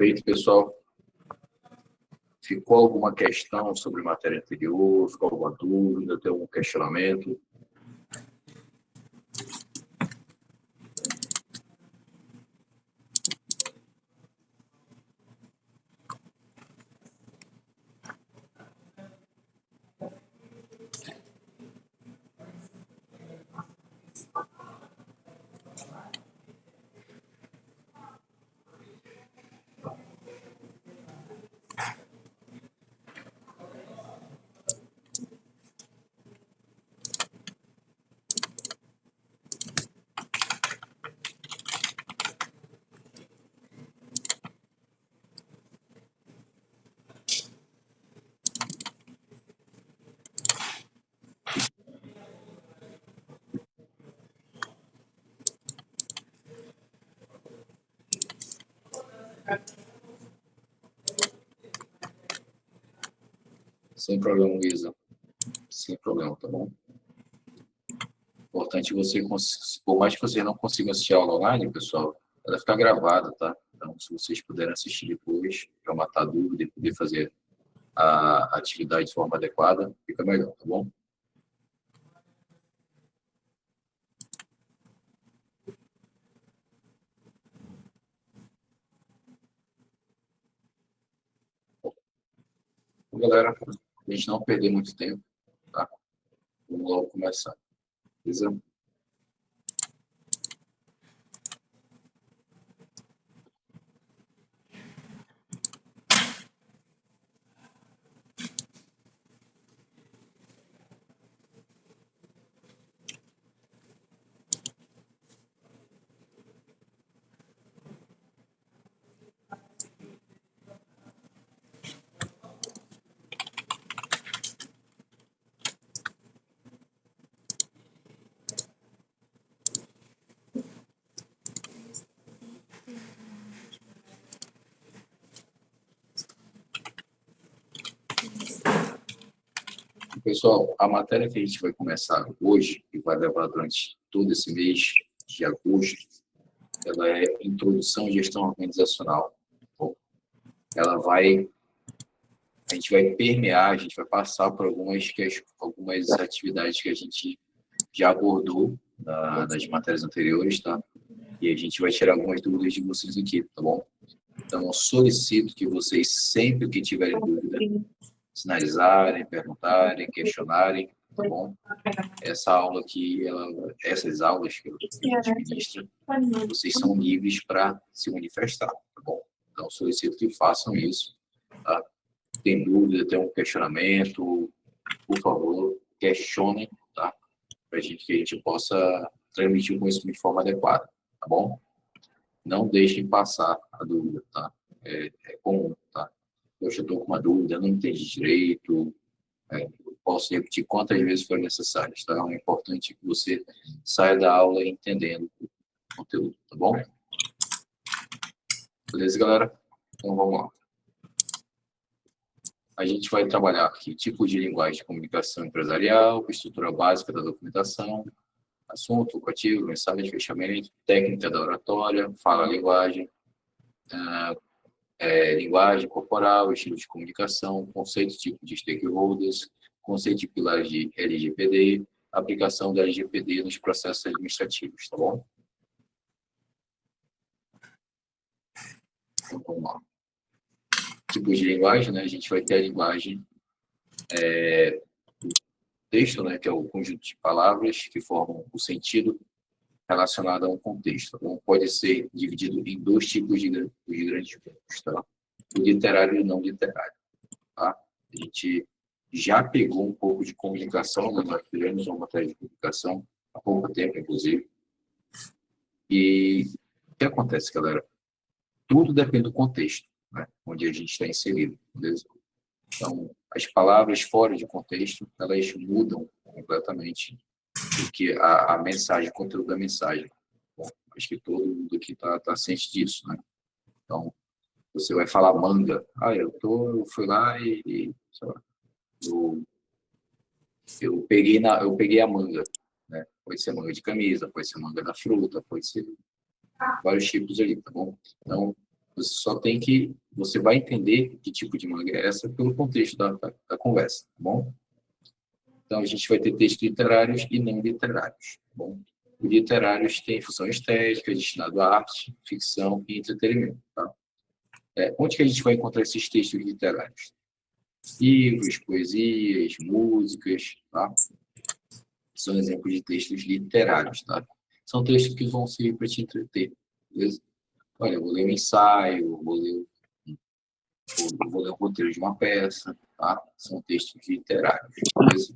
Perfeito, pessoal. Ficou alguma questão sobre matéria anterior? Ficou alguma dúvida? Tem algum questionamento? Sem problema, Luísa. Sem problema, tá bom? Importante você, por mais que você não consiga assistir a aula online, pessoal, ela fica gravada, tá? Então, se vocês puderem assistir depois, para matar dúvida e poder fazer a atividade de forma adequada, fica melhor, tá bom? Então, galera, a gente não perder muito tempo, tá? Vamos logo começar, beleza? Pessoal, a matéria que a gente vai começar hoje e vai levar durante todo esse mês de agosto, ela é Introdução à Gestão Organizacional. Bom, a gente vai permear, a gente vai passar por algumas atividades que a gente já abordou nas matérias anteriores, tá? E a gente vai tirar algumas dúvidas de vocês aqui, tá bom? Então, eu solicito que vocês, sempre que tiverem dúvida, sinalizarem, perguntarem, questionarem, tá bom? Essa aula aqui, essas aulas que a gente ministra, vocês são livres para se manifestar, tá bom? Então, solicito que façam isso, tá? Tem dúvida, tem um questionamento, por favor, questionem, tá? Para que a gente possa transmitir o conhecimento de forma adequada, tá bom? Não deixem passar a dúvida, tá? É comum, tá? Poxa, eu estou com uma dúvida, não entendi direito, eu posso repetir quantas vezes for necessário, tá? É importante que você saia da aula entendendo o conteúdo, tá bom? Beleza, galera? Então, vamos lá. A gente vai trabalhar aqui tipos de linguagem de comunicação empresarial, estrutura básica da documentação, assunto, vocativo, mensagem de fechamento, técnica da oratória, fala-linguagem, linguagem corporal, estilo de comunicação, conceito tipo de stakeholders, conceito de pilares de LGPD, aplicação da LGPD nos processos administrativos, tá bom? Então, vamos lá. Tipos de linguagem, né? A gente vai ter a linguagem do texto, né? Que é o conjunto de palavras que formam o sentido relacionado a um contexto. Então, pode ser dividido em dois tipos de grandes grupos, tá? O literário e o não literário, tá? A gente já pegou um pouco de comunicação, né? Nós fizemos uma matéria de comunicação há pouco tempo, inclusive. E o que acontece, galera? Tudo depende do contexto, né? Onde a gente está inserido, beleza? Então, as palavras fora de contexto, elas mudam completamente do que a mensagem, o conteúdo da mensagem. Bom, acho que todo mundo aqui tá ciente disso, né? Então, você vai falar manga. Eu fui lá e sei lá, eu peguei a manga, né? Pode ser manga de camisa, pode ser manga da fruta, pode ser vários tipos ali, tá bom? Então, Você vai entender que tipo de manga é essa pelo contexto da conversa, tá bom? Então, a gente vai ter textos literários e não literários, tá bom? Os literários têm função estética, destinado à arte, ficção e entretenimento, tá? Onde que a gente vai encontrar esses textos literários? Livros, poesias, músicas, tá? São exemplos de textos literários, tá? São textos que vão servir para te entreter, beleza? Olha, eu vou ler um ensaio, vou ler um roteiro de uma peça, tá? São textos literários, beleza?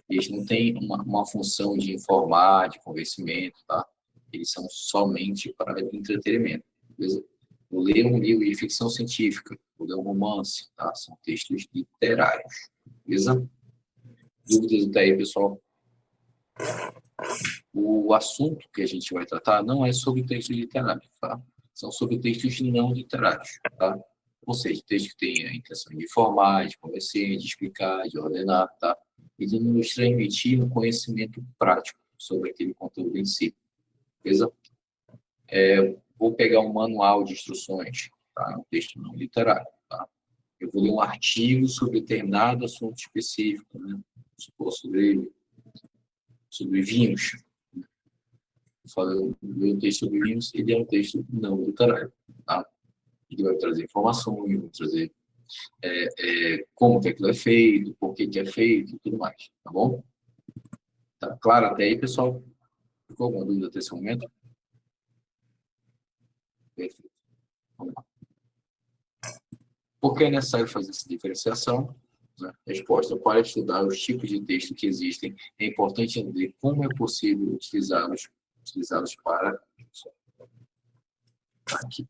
Eles não têm uma função de informar, de convencimento, tá? Eles são somente para entretenimento, beleza? Vou ler um livro de ficção científica, vou ler um romance, tá? São textos literários, beleza? Dúvidas até aí, pessoal? O assunto que a gente vai tratar não é sobre textos literários, tá? São sobre textos não literários, tá? Ou seja, textos que têm a intenção de informar, de convencer, de explicar, de ordenar, tá? E de nos transmitir um conhecimento prático sobre aquele conteúdo em si, beleza? Vou pegar um manual de instruções, tá? Um texto não literário, tá? Eu vou ler um artigo sobre determinado assunto específico, né? Sobre vinhos. O texto sobre vinhos, ele é um texto não literário, tá? Ele vai trazer informações, vai trazer como que aquilo é feito, por que é feito e tudo mais, tá bom? Tá claro até aí, pessoal? Ficou alguma dúvida até esse momento? Perfeito. Vamos lá. Por que é necessário fazer essa diferenciação? Né? Resposta: para estudar os tipos de texto que existem, é importante entender como é possível utilizá-los para aqui,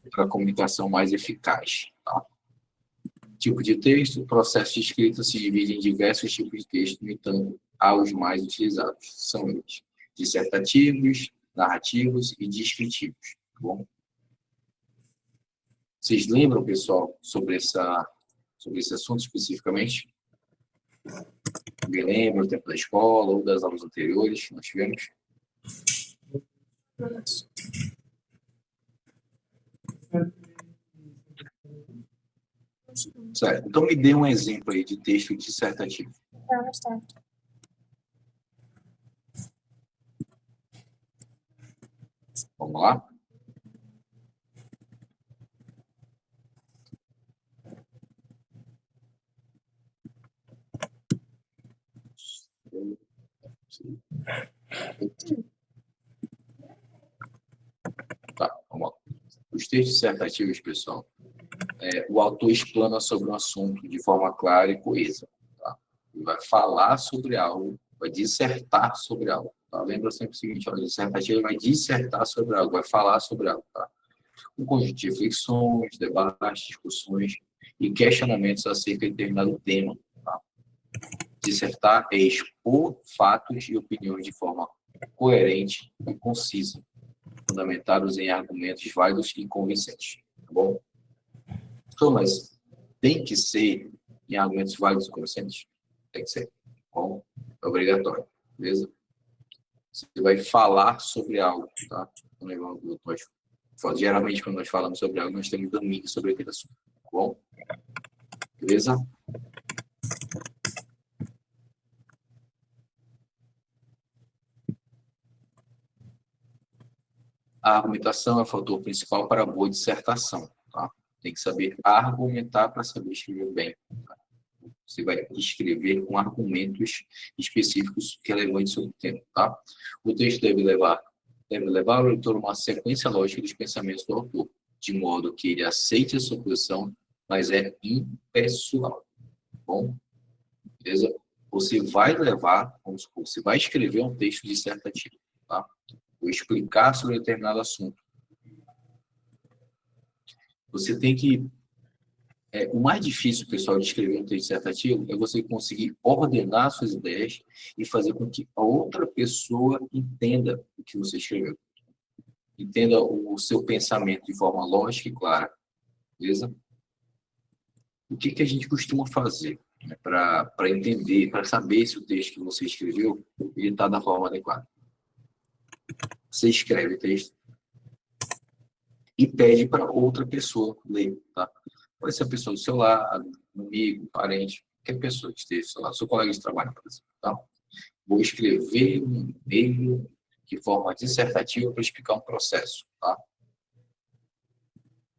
para a comunicação mais eficaz. Tá? Tipo de texto: o processo de escrita se divide em diversos tipos de texto, no entanto, há os mais utilizados. São eles: dissertativos, narrativos e descritivos. Tá bom? Vocês lembram, pessoal, sobre esse assunto especificamente? Alguém lembra do tempo da escola ou das aulas anteriores que nós tivemos? Certo. Então, me dê um exemplo aí de texto dissertativo. Vamos lá? Tá, vamos lá. Os textos dissertativos, pessoal, o autor explana sobre um assunto de forma clara e coesa. Tá? Ele vai falar sobre algo, vai dissertar sobre algo. Tá? Lembra sempre o seguinte: o dissertativo vai dissertar sobre algo, vai falar sobre algo. Tá? Um conjunto de reflexões, debates, discussões e questionamentos acerca de determinado tema. Tá? Dissertar é expor fatos e opiniões de forma coerente e concisa, fundamentados em argumentos válidos e convincentes. Tá bom? Então, mas tem que ser em argumentos válidos e convincentes? Tem que ser. Bom, é obrigatório. Beleza? Você vai falar sobre algo, tá? Geralmente, quando nós falamos sobre algo, nós temos domínio sobre aquele assunto. Tá bom? Beleza? A argumentação é o fator principal para a boa dissertação. Tá? Tem que saber argumentar para saber escrever bem. Tá? Você vai escrever com argumentos específicos relevantes sobre o tema. Tá? O texto deve levar o leitor a uma sequência lógica dos pensamentos do autor, de modo que ele aceite a sua posição, mas é impessoal. Bom? Beleza? Você vai levar, vamos supor, você vai escrever um texto dissertativo. Tá? Vou explicar sobre determinado assunto. Você tem que... o mais difícil, pessoal, de escrever um texto dissertativo é você conseguir ordenar suas ideias e fazer com que a outra pessoa entenda o que você escreveu. Entenda o seu pensamento de forma lógica e clara. Beleza? O que a gente costuma fazer, né, para entender, para saber se o texto que você escreveu está da forma adequada? Você escreve o texto, e pede para outra pessoa ler, tá? Pode ser a pessoa do seu lado, amigo, parente, qualquer pessoa que esteja do seu lado, seu colega de trabalho, por exemplo, tá? Vou escrever um e-mail de forma dissertativa para explicar um processo, tá?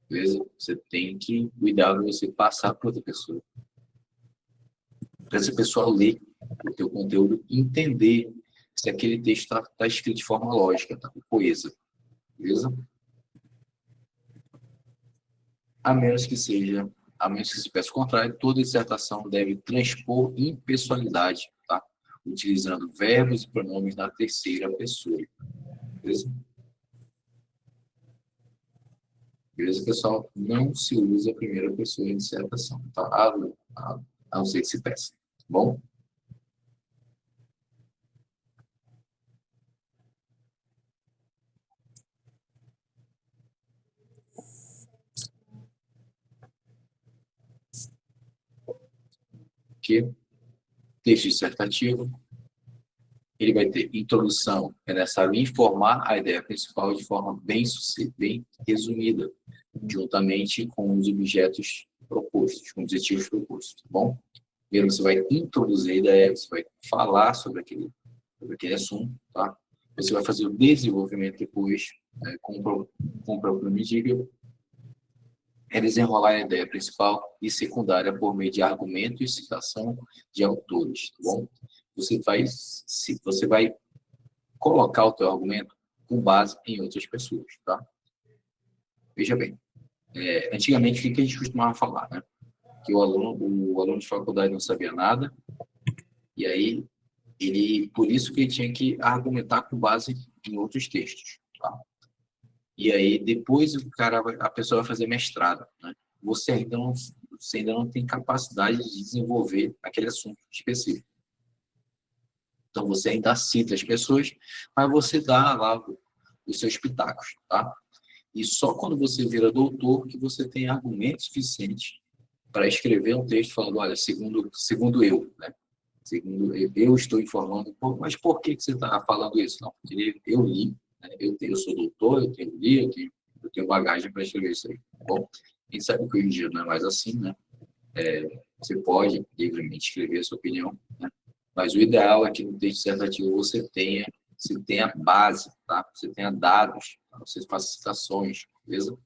Beleza? Você tem que cuidar de você passar para outra pessoa. Para essa pessoa ler o teu conteúdo e entender se aquele texto está escrito de forma lógica, tá? Coesa. Beleza? A menos que se peça o contrário, toda dissertação deve transpor impessoalidade, tá? Utilizando verbos e pronomes na terceira pessoa. Beleza? Beleza, pessoal? Não se usa a primeira pessoa em dissertação, tá? A não ser que se peça. Tá bom? Que texto dissertativo, ele vai ter introdução, é necessário informar a ideia principal de forma bem resumida, juntamente com os objetos propostos, com os objetivos propostos, tá bom? Primeiro você vai introduzir a ideia, você vai falar sobre aquele assunto, tá? Você vai fazer o desenvolvimento depois, né, com o próprio nome diga, é desenrolar a ideia principal e secundária por meio de argumento e citação de autores, tá bom? Você vai colocar o teu argumento com base em outras pessoas, tá? Veja bem, antigamente o que a gente costumava falar, né? Que o aluno de faculdade não sabia nada, e aí por isso que ele tinha que argumentar com base em outros textos, tá? E aí depois a pessoa vai fazer mestrado, né? Você ainda não tem capacidade de desenvolver aquele assunto específico. Então você ainda cita as pessoas, mas você dá lá os seus pitacos, tá? E só quando você vira doutor que você tem argumentos suficientes para escrever um texto falando, olha, segundo eu, né? Segundo eu estou informando, mas por que você está falando isso? Não, porque eu li, né? Eu sou doutor, eu tenho bagagem para escrever isso aí. Bom, a gente sabe que hoje em dia não é mais assim, né? Você pode livremente escrever a sua opinião, né? Mas o ideal é que no texto dissertativo você tenha base, tá? Você tenha dados, você faça citações, beleza?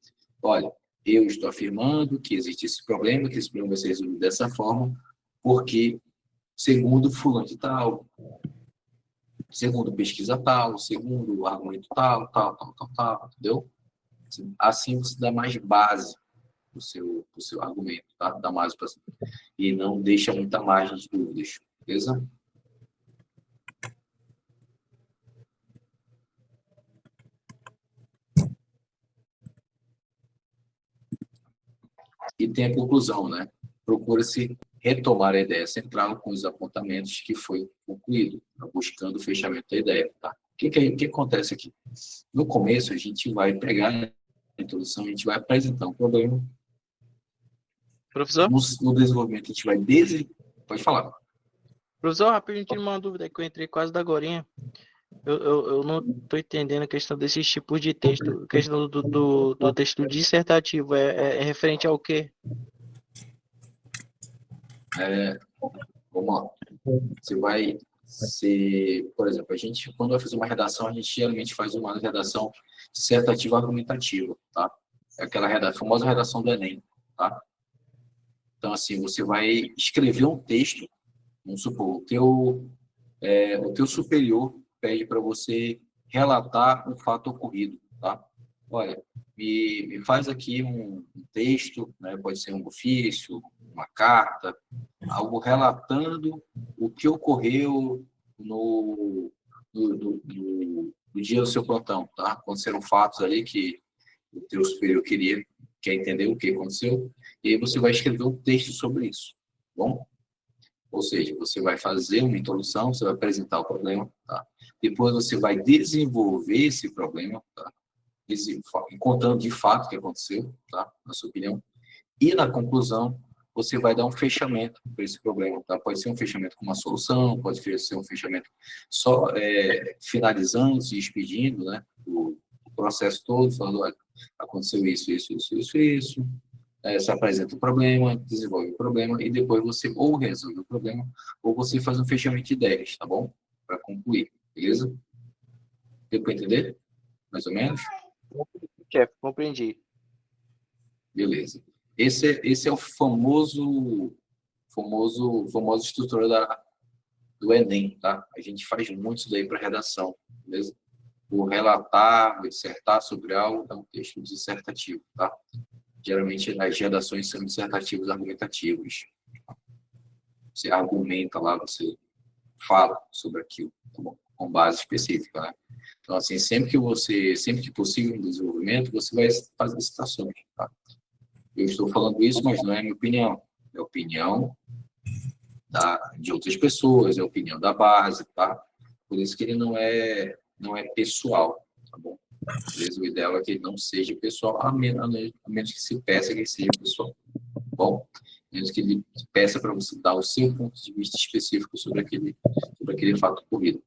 Olha, eu estou afirmando que existe esse problema, que esse problema vai ser resolvido dessa forma, porque segundo fulano de tal, segundo pesquisa tal, segundo argumento tal, entendeu? Assim você dá mais base pro seu argumento, tá? Dá mais e não deixa muita margem de dúvidas, beleza? E tem a conclusão, né? Procura-se retomar a ideia central com os apontamentos que foi concluído, buscando o fechamento da ideia, tá? O que acontece aqui? No começo, a gente vai pegar a introdução, a gente vai apresentar um problema. Professor? No desenvolvimento, a gente vai Pode falar. Professor, rapidinho, tira uma dúvida que eu entrei quase da agorinha. Eu não estou entendendo a questão desses tipos de texto. A questão do texto dissertativo é referente ao quê? Vamos lá. Por exemplo, quando vai fazer uma redação, a gente geralmente faz uma redação dissertativa argumentativa, tá? É aquela famosa redação do Enem, tá? Então, assim, você vai escrever um texto, vamos supor, o teu superior pede para você relatar um fato ocorrido, tá? Olha, me faz aqui um texto, né? Pode ser um ofício, uma carta, algo relatando o que ocorreu no dia do seu plantão, tá? Aconteceram fatos ali que o teu superior quer entender o que aconteceu, e aí você vai escrever um texto sobre isso, tá bom? Ou seja, você vai fazer uma introdução, você vai apresentar o problema, tá? Depois você vai desenvolver esse problema, tá? Contando de fato o que aconteceu, tá? Na sua opinião. E na conclusão, você vai dar um fechamento para esse problema, tá? Pode ser um fechamento com uma solução, pode ser um fechamento só finalizando, se despedindo, né? O processo todo, falando, olha, aconteceu isso. Você apresenta o problema, desenvolve o problema e depois você ou resolve o problema ou você faz um fechamento de ideias, tá bom? Para concluir, beleza? Deu para entender? Mais ou menos? Chefe, compreendi. Beleza. Esse é o famosa estrutura do Enem, tá? A gente faz muito isso daí para redação, beleza? O relatar, o dissertar sobre algo é um texto dissertativo, tá? Geralmente as redações são dissertativos argumentativos. Você argumenta lá, você fala sobre aquilo, tá bom? Com base específica, né? Então, assim, sempre que possível no desenvolvimento, você vai fazer citações, tá? Eu estou falando isso, mas não é minha opinião. É a opinião de outras pessoas, é a opinião da base, tá? Por isso que ele não é pessoal, tá bom? Beleza? O ideal é que ele não seja pessoal, a menos que se peça que ele seja pessoal. Bom, a menos que ele peça para você dar o seu ponto de vista específico sobre aquele fato ocorrido.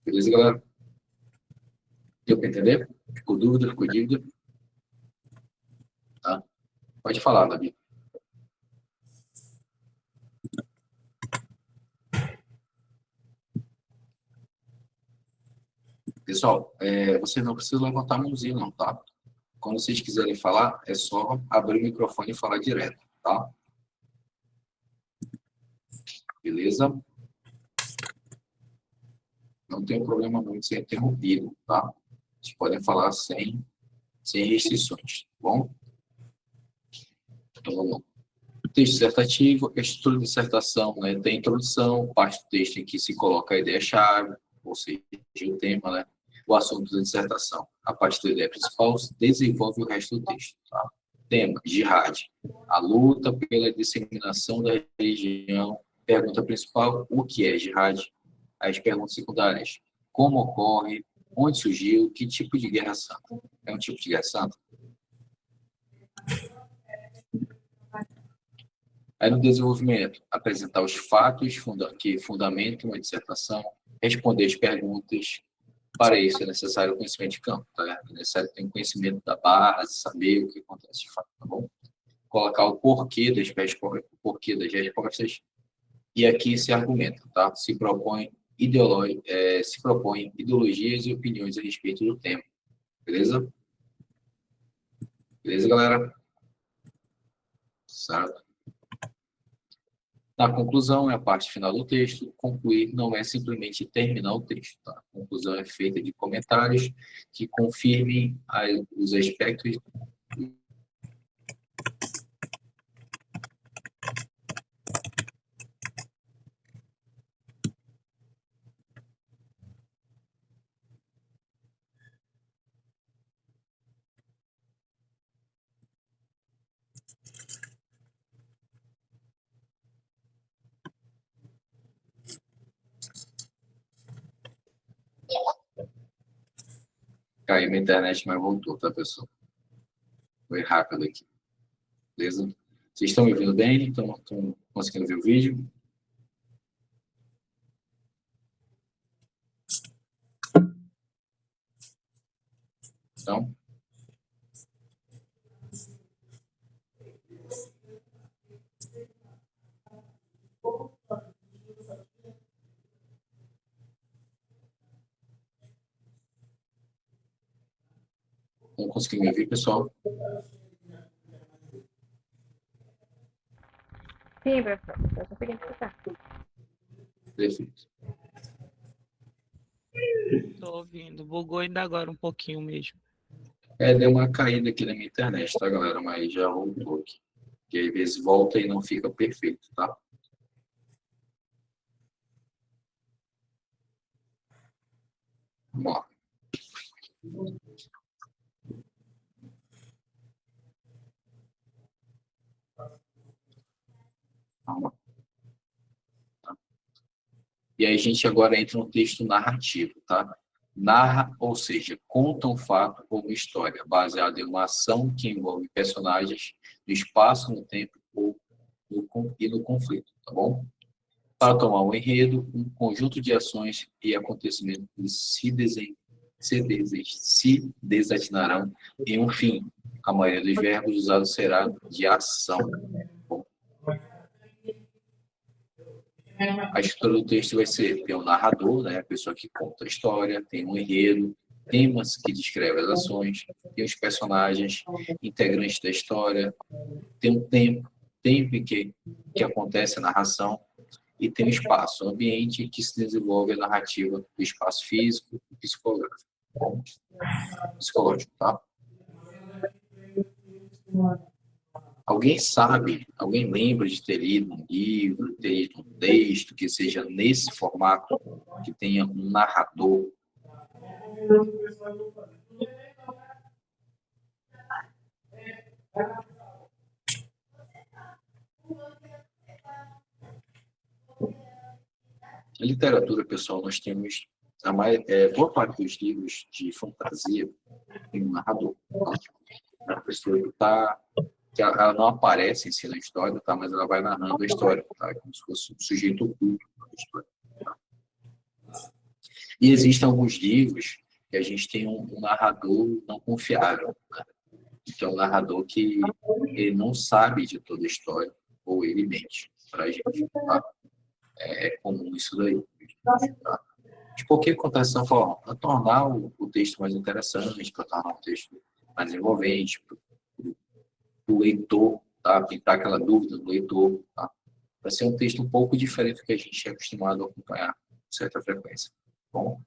Beleza, galera? Deu para entender? Ficou dúvida? Ficou dívida? Tá? Pode falar, Davi. Pessoal, vocês não precisam levantar a mãozinha, não, tá? Quando vocês quiserem falar, é só abrir o microfone e falar direto, tá? Beleza? Não tem problema muito de ser interrompido, tá? Vocês podem falar sem restrições, tá bom? Então, vamos lá. Texto dissertativo, a estrutura de dissertação, né? Tem a introdução, parte do texto em que se coloca a ideia-chave, ou seja, o tema, né? O assunto da dissertação. A parte da ideia principal desenvolve o resto do texto, tá? Tema, jihad. A luta pela disseminação da religião. Pergunta principal, o que é jihad? As perguntas secundárias, como ocorre, onde surgiu, que tipo de guerra santa? É um tipo de guerra santa? Aí no desenvolvimento, apresentar os fatos que fundamentam a dissertação, responder as perguntas. Para isso é necessário o conhecimento de campo, tá? É necessário ter um conhecimento da base, saber o que acontece de fato, tá bom? Colocar o porquê das respostas e aqui se argumenta, tá? Se propõe ideologias e opiniões a respeito do tema, beleza? Beleza, galera? Certo? Na conclusão, é a parte final do texto. Concluir não é simplesmente terminar o texto. Tá? A conclusão é feita de comentários que confirmem os aspectos. Caiu na internet, mas voltou, tá, pessoal? Foi rápido aqui. Beleza? Vocês estão me ouvindo bem? Estão conseguindo ver o vídeo? Então, não conseguindo me ouvir, pessoal? Sim, professor. Eu só queria escutar. Perfeito. Tô ouvindo. Bugou ainda agora um pouquinho mesmo. Deu uma caída aqui na minha internet, tá, galera? Mas já voltou aqui. Que às vezes volta e não fica perfeito, tá? Vamos lá. Vamos lá. E aí a gente agora entra no texto narrativo, tá? Narra, ou seja, conta um fato ou uma história, baseada em uma ação que envolve personagens no espaço, no tempo e no conflito, tá bom? Para tomar um enredo, um conjunto de ações e acontecimentos que se se desatinarão em um fim. A maioria dos verbos usados será de ação. Bom, a estrutura do texto vai ser: tem o narrador, né, a pessoa que conta a história, tem um enredo, temas que descrevem as ações, tem os personagens, integrantes da história, tem um tempo em que acontece a narração, e tem o espaço, o ambiente que se desenvolve a narrativa, o espaço físico e psicológico. Bom, psicológico, tá? Alguém lembra de ter lido um livro, ter lido um texto que seja nesse formato, que tenha um narrador? Na literatura, pessoal, nós temos boa parte dos livros de fantasia tem um narrador. Tá? A pessoa que ela não aparece em si na história, tá? Mas ela vai narrando a história, tá? Como se fosse um sujeito oculto na história. Tá? E existem alguns livros que a gente tem um narrador não confiável, né? Que é um narrador que ele não sabe de toda a história, ou ele mente para a gente. Tá? É comum isso daí. Tá? De por que acontece dessa forma? Para tornar o texto mais interessante, para tornar o texto mais envolvente, para o leitor, tá? Pintar aquela dúvida do leitor. Tá? Vai ser um texto um pouco diferente do que a gente é acostumado a acompanhar com certa frequência. Bom?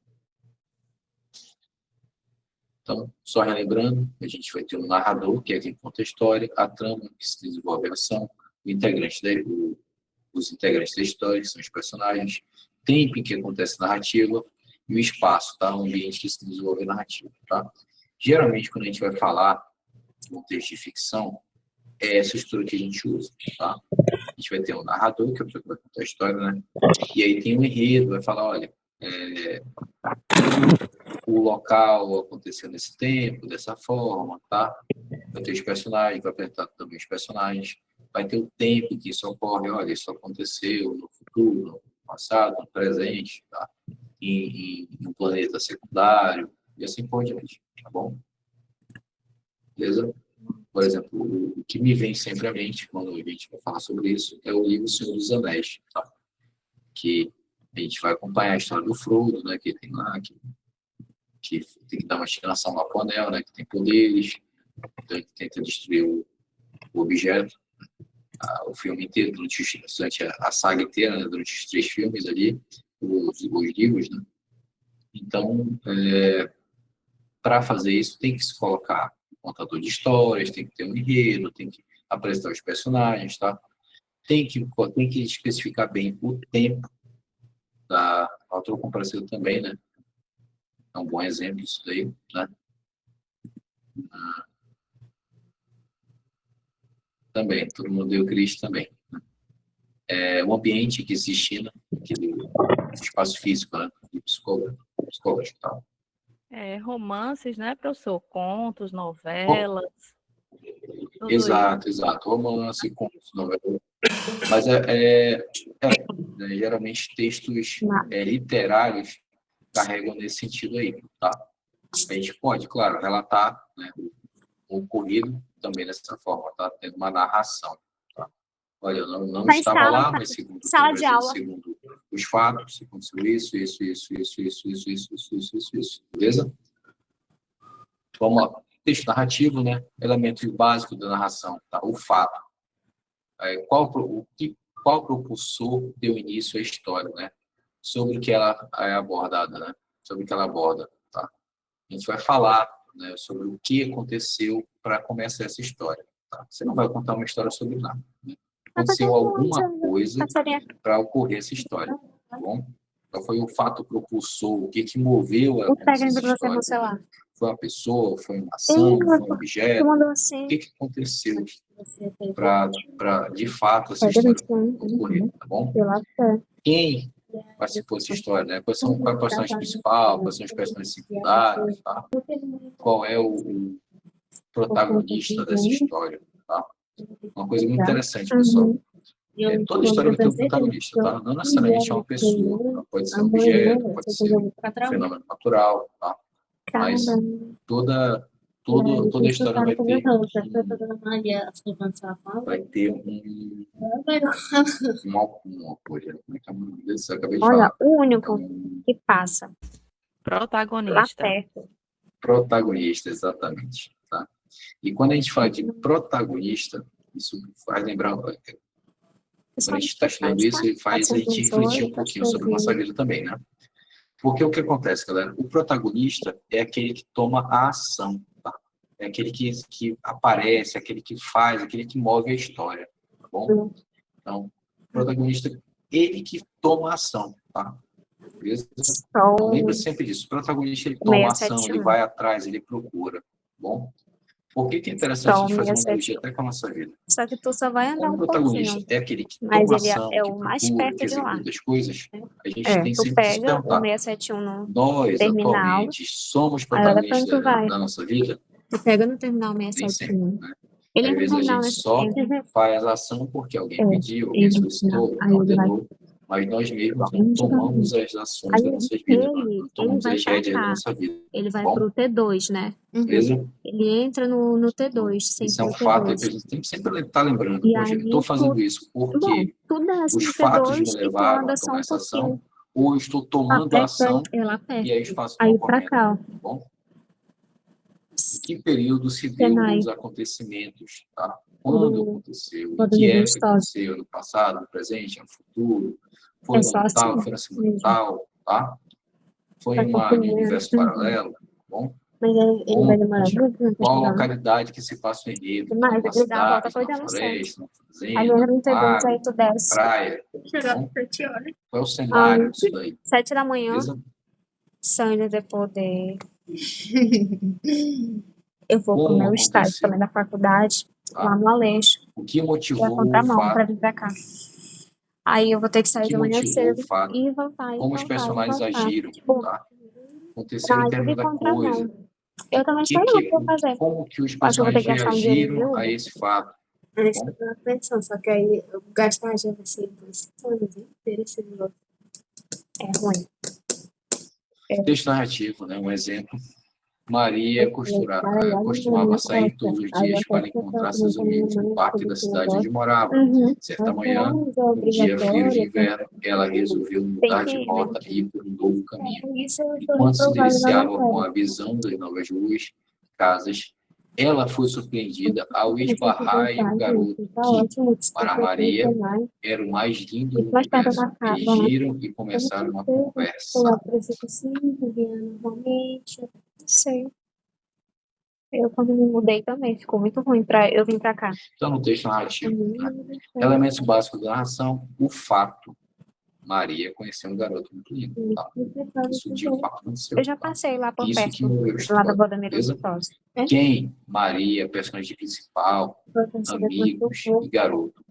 Então, só relembrando, a gente vai ter um narrador, que é quem conta a história, a trama, que se desenvolve a ação, os integrantes da história, que são os personagens, tempo em que acontece a narrativa, e o espaço, tá? O ambiente que se desenvolve a narrativa. Tá? Geralmente, quando a gente vai falar de um texto de ficção, é essa estrutura que a gente usa. Tá? A gente vai ter um narrador, que é a pessoa que vai contar a história, né? E aí tem um enredo, vai falar, olha, o local aconteceu nesse tempo, dessa forma, tá? Vai ter os personagens, vai apresentar também os personagens, vai ter o tempo em que isso ocorre, olha, isso aconteceu no futuro, no passado, no presente, tá? Em um planeta secundário, e assim por diante, tá bom? Beleza? Por exemplo, o que me vem sempre à mente quando a gente vai falar sobre isso é o livro Senhor dos Anéis, tá? Que a gente vai acompanhar a história do Frodo, né, que tem lá, que tem que dar uma destinação lá pro anel, né, que tem poderes, então ele tenta destruir o objeto. O filme inteiro, durante a saga inteira, né, durante os 3 filmes ali, os livros, né? Então, para fazer isso, tem que se colocar um contador de histórias, tem que ter um enredo, tem que apresentar os personagens, tá? Tem que especificar bem o tempo da autor comparecido também, né? É um bom exemplo disso daí, né? Também, todo mundo deu Cristo também. Né? O ambiente que existe, né? Aquele espaço físico, né? E psicológico e tal. Romances, né, professor? Contos, novelas. Exato. Romance, contos, novelas. Mas né, geralmente textos literários carregam nesse sentido aí, tá? A gente pode, claro, relatar, né, o ocorrido também dessa forma, tá? Tendo uma narração, tá? Olha, eu não estava lá, mas segundo os fatos, aconteceu isso, beleza? Vamos lá. Texto narrativo, né? Elemento básico da narração, tá? O fato. Qual propulsor deu início à história, né? Sobre o que ela é abordada, né? Sobre o que ela aborda, tá? A gente vai falar, né, sobre o que aconteceu para começar essa história, tá? Você não vai contar uma história sobre nada, né? Aconteceu alguma coisa para ocorrer essa história, tá bom? Então foi o fato propulsor, o que moveu a acontecer essa história. Foi uma pessoa, foi uma ação, foi um objeto, o que aconteceu para de fato essa história ocorrer, tá bom? Quem participou dessa história, né? Qual é o personagem principal, quais são os personagens secundários, tá? Qual é o protagonista dessa história, tá? Uma coisa muito interessante, pessoal. Toda história vai ter um protagonista, tá? Não necessariamente é uma pessoa, tá? Pode ser um objeto, pode ser um fenômeno natural, tá? Mas Caramba. toda a história vai ter Olha, coisa. Como é que é o nome disso? Eu acabei de o falar. único Um que passa lá Protagonista. perto. protagonista, exatamente. Tá? E quando a gente fala de protagonista, isso faz lembrar. Quando a gente está estudando isso, faz a gente refletir um pouquinho sobre a nossa vida também, né? Porque o que acontece, galera? O protagonista é aquele que toma a ação, tá? É aquele que aparece, aquele que faz, aquele que move a história, tá bom? Então, o protagonista, ele que toma a ação, tá? Beleza? Só Então, o lembra sempre disso. O protagonista, ele toma a ação, ele 671. vai atrás, ele procura, tá bom? Por que é interessante Só a o gente fazer uma analogia 671. até com a nossa vida? Só que tu só vai andar Como um protagonista pouquinho, é aquele que mas toma ele ação, é que o mais procura, perto que de lá. executa as coisas, a gente tem Tu sempre que se pega o perguntar, 671 no nós, terminal, atualmente, somos aí olha pra onde protagonistas tu vai. da nossa vida? Tu pega no terminal Nem sempre, 671. né? Ele Às entra no vezes a terminal gente só 671. faz a ação porque alguém pediu, alguém Ele no terminal. solicitou, Aí ele vai. ordenou, mas nós mesmos não tomamos as ações da nossa vida, não tomamos vai as pra rédeas da cá. nossa vida, Ele vai bom? pro T2, né? Beleza? Ele entra no Então, T2, isso sempre é um no fato aí que a T2. gente tem que sempre estar lembrando. E Poxa, eu aí, estou fazendo isso bom, porque tu desce os no fatos me T2 e tu levaram a anda só tomar um essa ação, pouquinho. ou eu estou Lá tomando a ação perto, é lá e perto. aí os fatos Aí estão pra ocorrendo, cá, ó. tá bom? Em que período se deu Senai, os acontecimentos, tá? Quando aconteceu? Em quando que me deu época história. aconteceu? No passado, no presente, no futuro? Foi É no só ano assim tal, foi na semana mesmo. tal, tá? Foi Só em que eu um fui lendo. universo paralelo, tá bom? Mas ele vai demorar muito tempo pra Qual chegar lá. localidade que se passa o enredo? Mas Numa ele dá a volta cidade, foi numa dando certo. floresta, numa Aí fazenda, entra num no T2, aí lago, tu desce. praia, tá bom? 7 horas. Qual é o Aí, cenário disso daí? 7 da manhã, Beleza? sonho de poder. Eu vou pro Como meu estágio aconteceu? também da faculdade, lá Tá? no Aleixo, O que que é a motivou o contramão pra fato? vir pra cá. Aí eu vou ter que O sair que de manhã motivou o cedo fato? e voltar, e Como os voltar, e personagens voltar. agiram, Tipo, tá? Aconteceu em tudo em determinada coisa. contramão. Eu também sei não o que eu vou fazer. Como que os Eu acho que eu vou ter personagens que gastar um dinheiro de reagiram a Uber. esse fato? É isso que eu tava pensando, só que aí eu gastar já vai ser 2 anos inteiros esse valor. É ruim. Texto narrativo, né? Um exemplo. Maria costumava sair todos os dias para encontrar seus amigos no parque da cidade onde morava. Certa manhã, um dia frio de inverno, ela resolveu mudar de rota e ir por um novo caminho. E quando se deliciava com a visão das novas ruas, casas, ela foi surpreendida ao esbarrar em um garoto que, para Maria, era o mais lindo do universo. Eles riram e começaram uma conversa. Normalmente, não sei. Eu, quando me mudei também, ficou muito ruim pra eu vir pra cá. Então, no texto narrativo, né? Elementos básicos da narração, o fato. Maria conheceu um garoto muito lindo, tá? Isso de fato aconteceu. Eu já Tá? passei lá por Isso que perto, moveu a lá da história, Boda beleza? Medusa. Quem? Maria, personagem principal, amigos e garoto,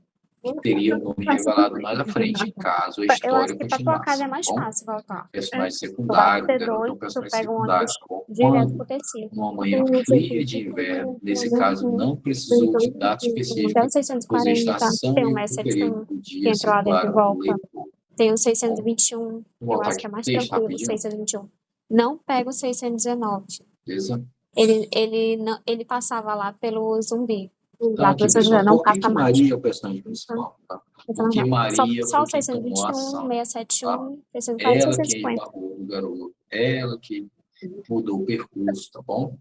que teria o nome revelado mais à frente, caso a Eu história acho que pra tua casa continuasse. é mais Bom, fácil voltar. personagem Tu vai secundário, pro garoto é um T2, tu personagem pega um secundário. ônibus Bom, direto quando pro T5. numa manhã fria de inverno, nesse caso não precisou de data Tem específica, o pois a 640, estação tem o e o 671, período do que dia entra lá dentro e situaram o volta. leitor. Tem o Bom, 621, vou eu voltar acho que aqui é no mais texto tranquilo, o rapidinho, 621. Não pega o 619. beleza? Ele passava lá pelo Zumbi. Então, Lá aqui, pelo São José, pessoal, não por que passa que mais. Maria é o personagem principal? Tá? Porque Maria Só foi o quem tomou a 621, ação. 671, 640, Ela quem 650. esbarrou no garoto, ela que mudou o percurso, tá bom?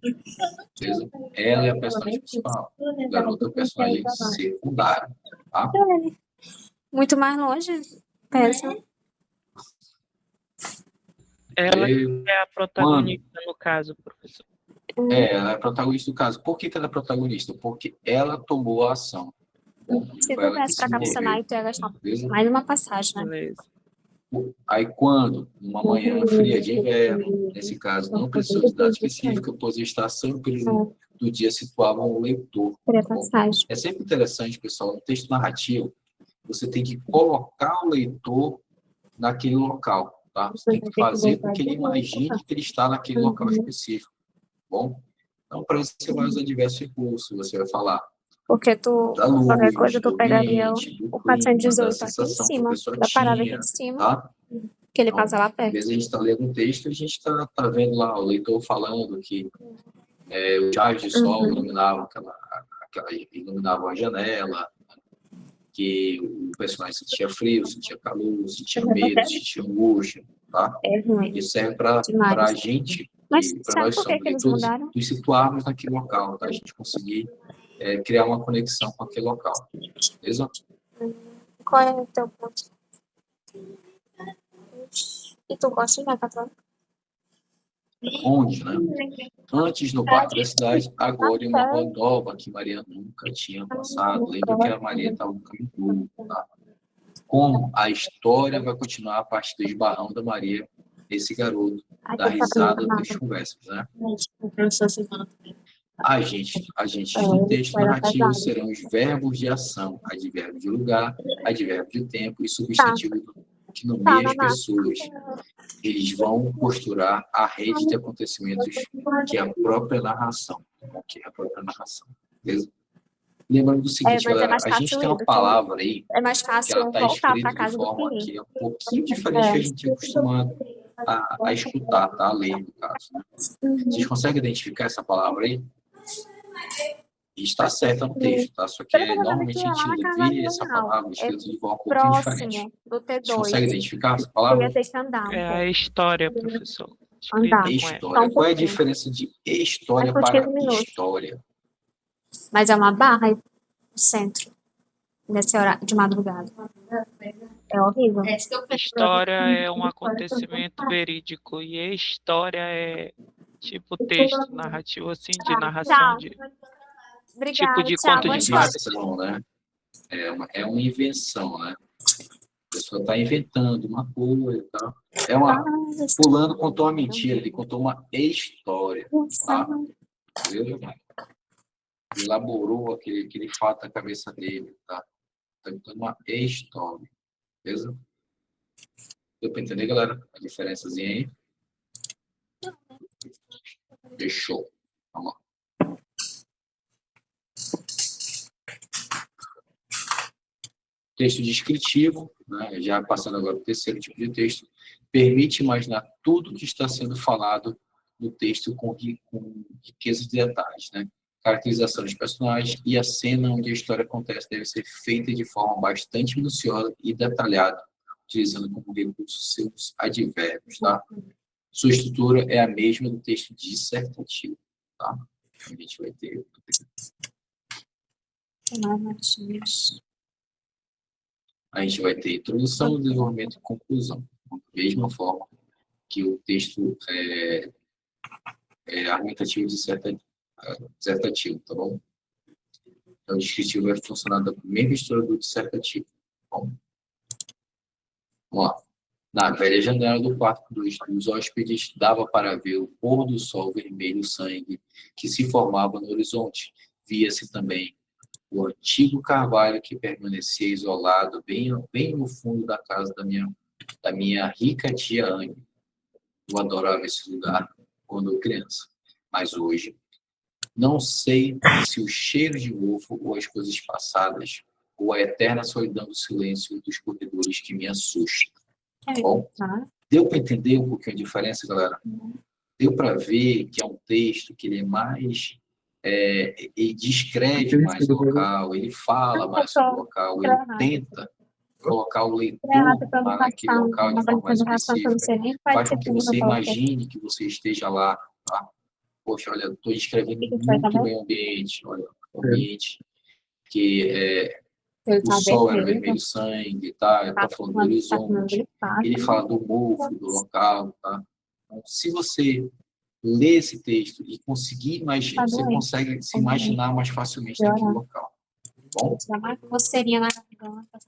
Beleza? Ela é a personagem principal, o garoto é o personagem secundário, tá? Muito mais longe, pensa. Ela E é a protagonista, no caso, professor. ela é a protagonista do caso. Por que que ela é protagonista? Porque ela tomou a ação. Bom, Se foi tu ela que viesse se pra cá pro moveu, Senai, tu ia gastar beleza? mais uma passagem, né? Beleza. Aí quando, numa manhã fria de inverno, nesse caso não precisou de data específica, pois a estação e o período do dia situavam o leitor. Teria Tá bom? passagem. É sempre interessante, pessoal, no texto narrativo, você tem que colocar o leitor naquele local, tá? Você tem que fazer com que ele imagine que ele está naquele local específico, tá bom? Então, para isso, você vai usar diversos recursos, você vai falar Porque tu, da luz, qualquer coisa, tu do pegaria ambiente, do o clima, da 418 aqui em sensação que a cima, pessoa da parada aqui tinha, em cima, tá? Que ele Então, passa lá às perto. vezes a gente está lendo um texto e a gente está vendo lá o leitor falando que os raios de sol iluminavam iluminavam a janela, que o personagem sentia frio, sentia calor, sentia medo, sentia angústia, tá? É ruim. Isso serve para Demais. a gente, Mas para sabe nós por que somos que eles leitores, mudaram? nos situarmos naquele local, tá? A gente conseguir criar uma conexão com aquele local, beleza? Qual é o teu ponto? E tu gosta de católica? Onde, né? Antes no Parque da Cidade, agora em uma rua nova que Maria nunca tinha passado. Lembra que a Maria estava no caminho duro, tá? Como a história vai continuar a partir do esbarrão da Maria, esse garoto, da risada das conversas, né? Agentes do texto narrativo serão os verbos de ação, advérbio de lugar, advérbio de tempo e substantivo que nomeia as pessoas. Eles vão costurar a rede de acontecimentos que é a própria narração. Beleza? Lembrando do seguinte, mas é galera, mais a gente fácil tem ir uma do que palavra aí É mais que fácil ela está voltar pra escrita de casa do forma que ir. que é um pouquinho diferente que a gente é acostumado a escutar, tá? A ler, no caso. Né? Vocês conseguem identificar essa palavra aí? E está certa no texto, tá? Só que normalmente a gente vê essa palavra escrita de forma um pouquinho diferente. Próximo do Vocês conseguem T2. identificar essa Eu palavra? ia ter que andar um É a pouco. história, professor. Andar. Escrita com E. Só História. um Qual é a pouquinho. diferença de história Mas por para 15 minutos. história? Mas é uma barra aí no centro. Nesse horário de madrugada. É horrível. História é um acontecimento verídico e história é tipo texto narrativo, assim, de narração, Tchau. de Obrigada, tipo de tchau. conto Boa de história. fadas. Invenção, né? É uma invenção, né? A pessoa está inventando uma coisa e tal. Fulano contou uma mentira, ele contou uma história, tá? Entendeu? Elaborou aquele fato na cabeça dele, tá? Tá contando uma história, beleza? Deu para entender, galera? A diferençazinha aí? Fechou. Vamos lá. Texto descritivo, né? Já passando agora para o terceiro tipo de texto, permite imaginar tudo que está sendo falado no texto com riqueza de detalhes, né? Caracterização dos personagens e a cena onde a história acontece deve ser feita de forma bastante minuciosa e detalhada, utilizando como recurso seus advérbios, tá? Sua estrutura é a mesma do texto dissertativo, tá? A gente vai ter... A gente vai ter introdução, desenvolvimento e conclusão. Da mesma forma que o texto argumentativo dissertativo, tá bom? Então, o descritivo vai funcionar da mesma estrutura do dissertativo. Bom, vamos lá. Na velha janela do quarto dos hóspedes, dava para ver o pôr do sol vermelho sangue que se formava no horizonte. Via-se também o antigo carvalho que permanecia isolado bem no fundo da casa da minha rica tia Anne. Eu adorava esse lugar quando eu criança. Mas hoje, não sei se o cheiro de mofo ou as coisas passadas ou a eterna solidão do silêncio dos corredores que me assusta. Bom, deu para entender um pouquinho a diferença, galera? Deu para ver que é um texto que ele é mais... ele descreve mais o local, ele fala mais sobre o local, ele tenta colocar o leitor lá naquele local de forma mais específica, faz com que você imagine que você esteja lá, tá? Poxa, olha, estou descrevendo muito bem o ambiente, olha, o ambiente que o sol era vermelho sangue, tá? Ele está falando do horizonte, ele fala do mofo, do local, tá? Então, se você ler esse texto e conseguir imaginar, você consegue se imaginar mais facilmente naquele local. Bom? Coceirinha na garganta.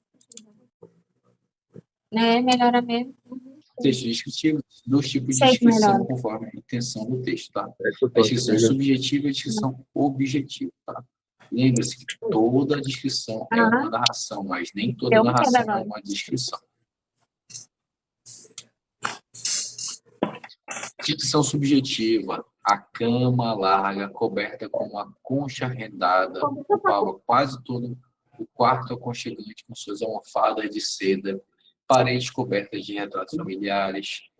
Né? Melhora mesmo. Texto descritivo, dois tipos de descrição conforme a intenção do texto, tá? A descrição subjetiva e a descrição objetiva, tá? Lembre-se que toda descrição é uma narração, mas nem toda narração é uma descrição. Descrição subjetiva. A cama larga, coberta com uma concha rendada, ocupava quase todo o quarto aconchegante com suas almofadas de seda paredes cobertas de retratos familiares.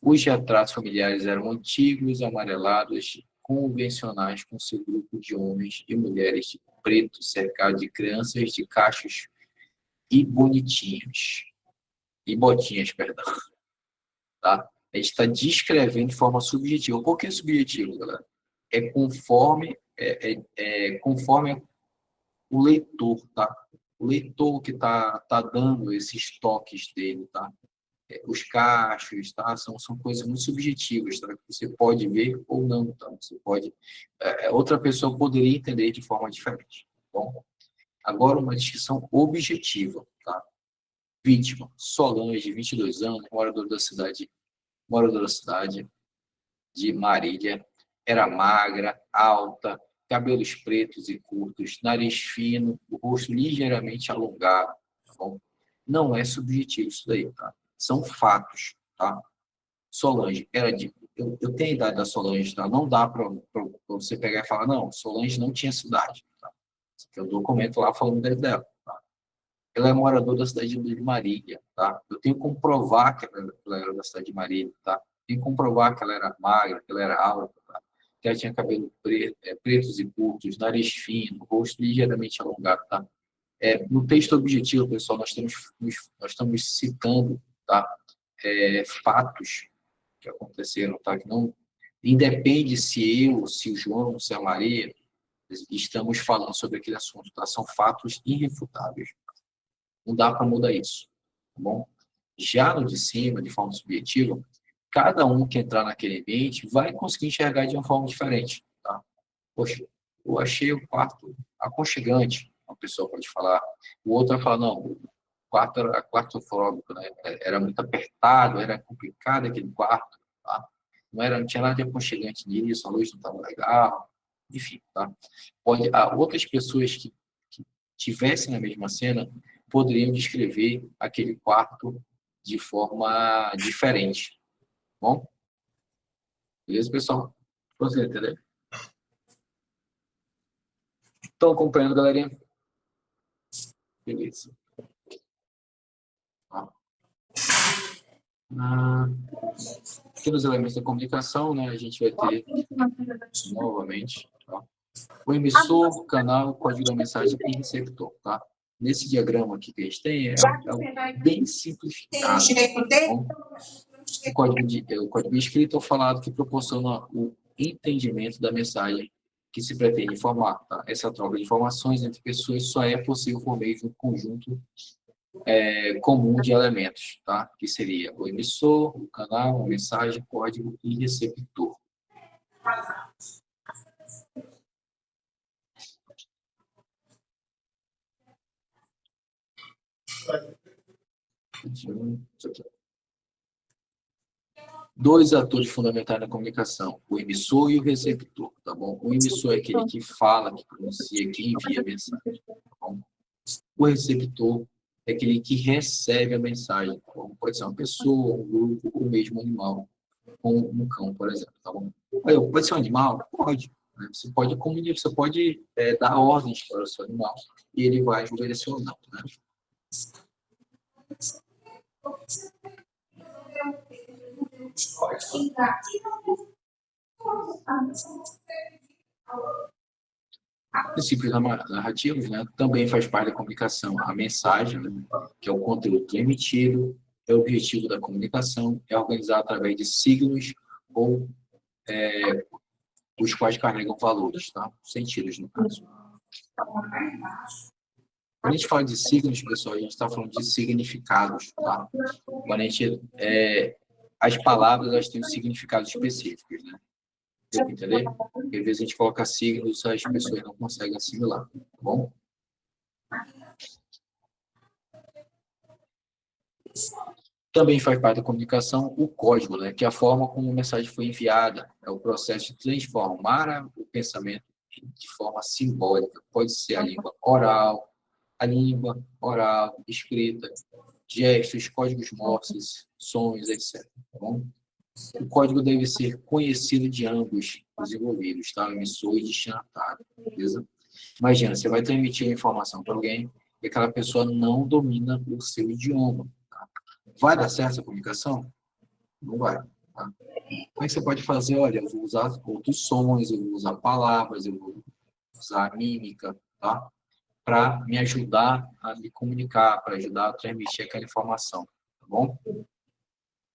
Os retratos familiares eram antigos, amarelados, convencionais, com seu grupo de homens e mulheres de preto, cercado de crianças de cachos e bonitinhos. E botinhas, perdão. Tá? A gente está descrevendo de forma subjetiva. Por que subjetivo, galera? É conforme o leitor, tá? O leitor que tá dando esses toques dele, tá? Os cachos, tá? São coisas muito subjetivas, tá? Que você pode ver ou não, tá? Você pode... outra pessoa poderia entender de forma diferente, tá bom? Agora, uma descrição objetiva, tá? Vítima, Solange, 22 anos, moradora da cidade de Marília, era magra, alta, cabelos pretos e curtos, nariz fino, o rosto ligeiramente alongado, tá bom? Não é subjetivo isso daí, tá? São fatos, tá? Solange era de... Eu tenho a idade da Solange, tá? Não dá para você pegar e falar, não, Solange não tinha cidade, tá? Esse aqui é o documento lá falando dela, tá? Ela é moradora da cidade de Marília, tá? Eu tenho que comprovar que ela era da cidade de Marília, tá? Tenho que comprovar que ela era magra, que ela era alta, tá? Que ela tinha cabelo pretos e curtos, nariz fino, rosto ligeiramente alongado, tá? No texto objetivo, pessoal, nós estamos citando, tá? Fatos que aconteceram, tá? Que não independe se eu, se o João, se a Maria, estamos falando sobre aquele assunto, tá? São fatos irrefutáveis. Não dá para mudar isso, tá bom? Já no de cima, de forma subjetiva, cada um que entrar naquele ambiente vai conseguir enxergar de uma forma diferente, tá? Poxa, eu achei o quarto aconchegante, uma pessoa pode falar. O outro vai falar, não, o quarto era claustrofóbico, né? Era muito apertado, era complicado aquele quarto, tá? Não tinha nada de aconchegante nisso, a luz não estava legal, enfim, tá? Outras pessoas que tivessem na mesma cena poderiam descrever aquele quarto de forma diferente, tá bom? Beleza, pessoal? Você entendeu? Estão acompanhando, galerinha? Beleza. Aqui nos elementos da comunicação, né, a gente vai ter novamente, tá? O emissor, canal, código da mensagem e receptor, tá? Nesse diagrama aqui que a gente tem, é bem simplificado. Tá? O código escrito ou falado que proporciona o entendimento da mensagem que se pretende informar, tá? Essa troca de informações entre pessoas só é possível por meio de um conjunto comum de elementos, tá? Que seria o emissor, o canal, a mensagem, código e receptor. Dois atores fundamentais na comunicação, o emissor e o receptor, tá bom? O emissor é aquele que fala, que pronuncia, que envia a mensagem, tá bom? O receptor é aquele que recebe a mensagem, como pode ser uma pessoa, um grupo, ou mesmo um animal, como um cão, por exemplo, tá bom? Pode ser um animal? Pode. Né? Você pode comunicar, você pode dar ordens para o seu animal e ele vai obedecer ou não, né? Princípios narrativos, né, também faz parte da comunicação. A mensagem, né, que é o conteúdo emitido, é o objetivo da comunicação, é organizado através de signos ou os quais carregam valores, tá? Sentidos, no caso. Quando a gente fala de signos, pessoal, a gente está falando de significados, tá? Quando a gente, as palavras, elas têm significados específicos, né? Deu para entender? Porque às vezes a gente coloca signos, as pessoas não conseguem assimilar, tá bom? Também faz parte da comunicação o código, né? Que é a forma como a mensagem foi enviada. É o processo de transformar o pensamento de forma simbólica. Pode ser a língua oral, escrita, gestos, códigos morses, sons, etc. Tá bom? O código deve ser conhecido de ambos os envolvidos, tá? Emissor e destinatário, beleza? Imagina, você vai transmitir uma informação para alguém e aquela pessoa não domina o seu idioma, tá? Vai dar certo essa comunicação? Não vai. Tá? Como é que você pode fazer? Olha, eu vou usar outros sons, eu vou usar palavras, eu vou usar mímica, tá? Para me ajudar a me comunicar, para ajudar a transmitir aquela informação, tá bom?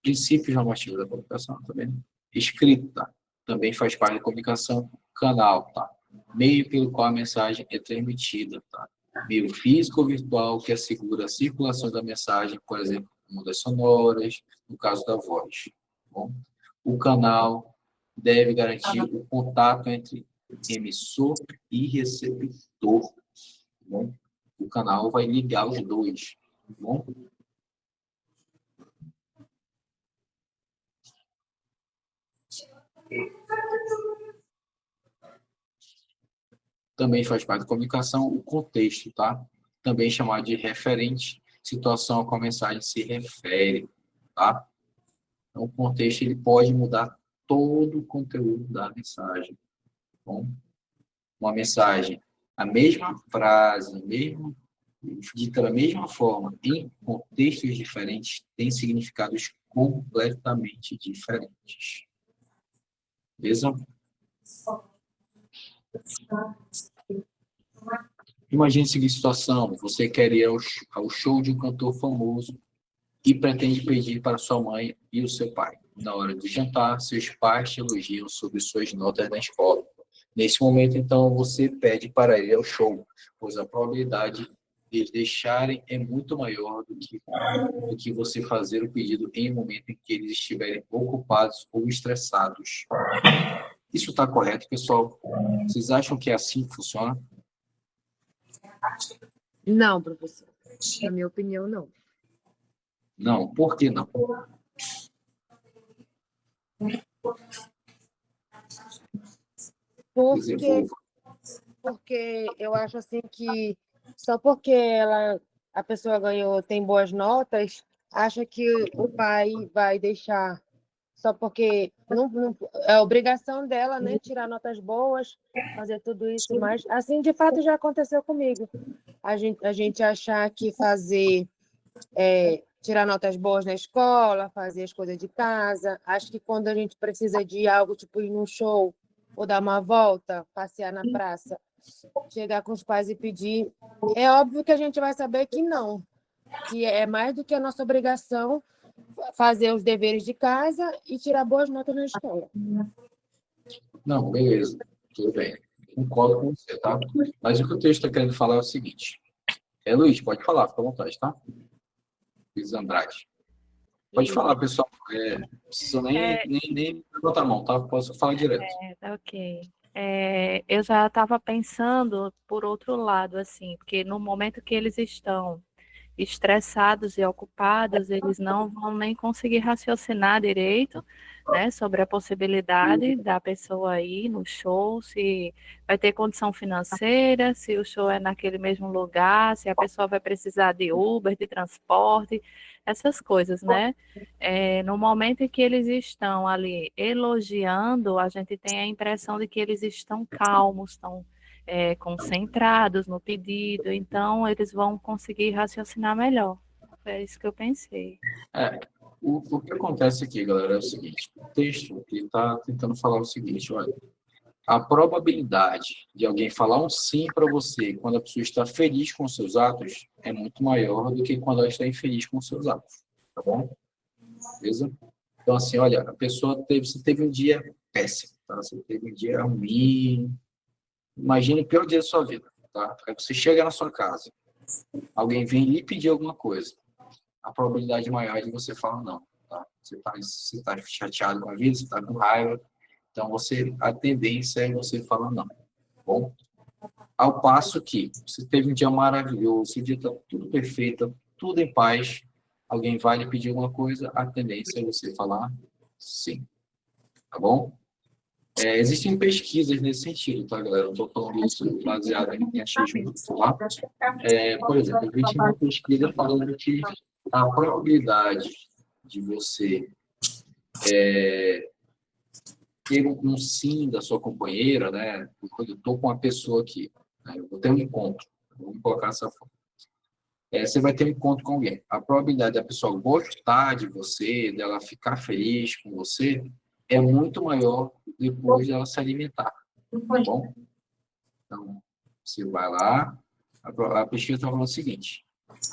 Princípios normativos da comunicação também. Escrita também faz parte da comunicação. Canal, tá? Meio pelo qual a mensagem é transmitida, tá? Meio físico ou virtual que assegura a circulação da mensagem, por exemplo, ondas sonoras, no caso da voz. Tá bom? O canal deve garantir o contato entre emissor e receptor. Tá bom? O canal vai ligar os dois. Tá bom? Também faz parte da comunicação o contexto, tá? Também chamado de referente, situação a qual a mensagem se refere, tá? Então, o contexto ele pode mudar todo o conteúdo da mensagem. Tá bom? Uma mensagem, a mesma frase, mesmo dita da mesma forma, em contextos diferentes, tem significados completamente diferentes. Beleza? Imagine a seguinte situação: você quer ir ao show de um cantor famoso e pretende pedir para sua mãe e o seu pai. Na hora do jantar, seus pais te elogiam sobre suas notas na escola. Nesse momento, então, você pede para ir ao show, pois a probabilidade de eles deixarem é muito maior do que você fazer o pedido em um momento em que eles estiverem ocupados ou estressados. Isso está correto, pessoal? Vocês acham que é assim que funciona? Não, professor. Na minha opinião, não. Não. Por que não? Porque, Desenvolva. porque eu acho assim que só porque a pessoa ganhou, tem boas notas, acha que o pai vai deixar só porque é obrigação dela, né, tirar notas boas, fazer tudo isso, mas assim de fato já aconteceu comigo. A gente achar que tirar notas boas na escola, fazer as coisas de casa. Acho que quando a gente precisa de algo, tipo ir num show ou dar uma volta, passear na praça, chegar com os pais e pedir, é óbvio que a gente vai saber que não, que é mais do que a nossa obrigação fazer os deveres de casa e tirar boas notas na escola. Não, beleza. Tudo bem. Concordo com você, tá? Mas o que o texto está querendo falar é o seguinte. Luiz, pode falar, fica à vontade, tá? Luiz Andrade. Pode falar, pessoal. Não precisa nem levantar a mão, tá? Posso falar direto. Tá ok. Eu já estava pensando por outro lado, assim, porque no momento que eles estão estressados e ocupados, eles não vão nem conseguir raciocinar direito, né, sobre a possibilidade da pessoa ir no show, se vai ter condição financeira, se o show é naquele mesmo lugar, se a pessoa vai precisar de Uber, de transporte, essas coisas, né? No momento em que eles estão ali elogiando, a gente tem a impressão de que eles estão calmos, estão concentrados no pedido, então eles vão conseguir raciocinar melhor. É isso que eu pensei. O que acontece aqui, galera, é o seguinte. O texto está tentando falar o seguinte, olha. A probabilidade de alguém falar um sim para você quando a pessoa está feliz com os seus atos é muito maior do que quando ela está infeliz com os seus atos, tá bom? Beleza? Então, assim, olha, você teve um dia péssimo, tá? Você teve um dia ruim. Imagine o pior dia da sua vida, tá? Aí você chega na sua casa, alguém vem lhe pedir alguma coisa. A probabilidade maior é de você falar não, tá? Você tá chateado com a vida, você está com raiva. Então, a tendência é você falar não, tá bom? Ao passo que você teve um dia maravilhoso, o dia está tudo perfeito, tudo em paz, alguém vai lhe pedir alguma coisa, a tendência é você falar sim, tá bom? Existem pesquisas nesse sentido, tá, galera? Eu estou falando isso baseado em achismo, tá? Por exemplo, existe uma pesquisa falando que a probabilidade de você ter um sim da sua companheira, né? Quando eu estou com uma pessoa aqui, né? Eu vou ter um encontro, vamos colocar essa forma. você vai ter um encontro com alguém. A probabilidade da pessoa gostar de você, dela ficar feliz com você, é muito maior depois dela se alimentar, tá bom? Então, você vai lá, a pesquisa está falando o seguinte,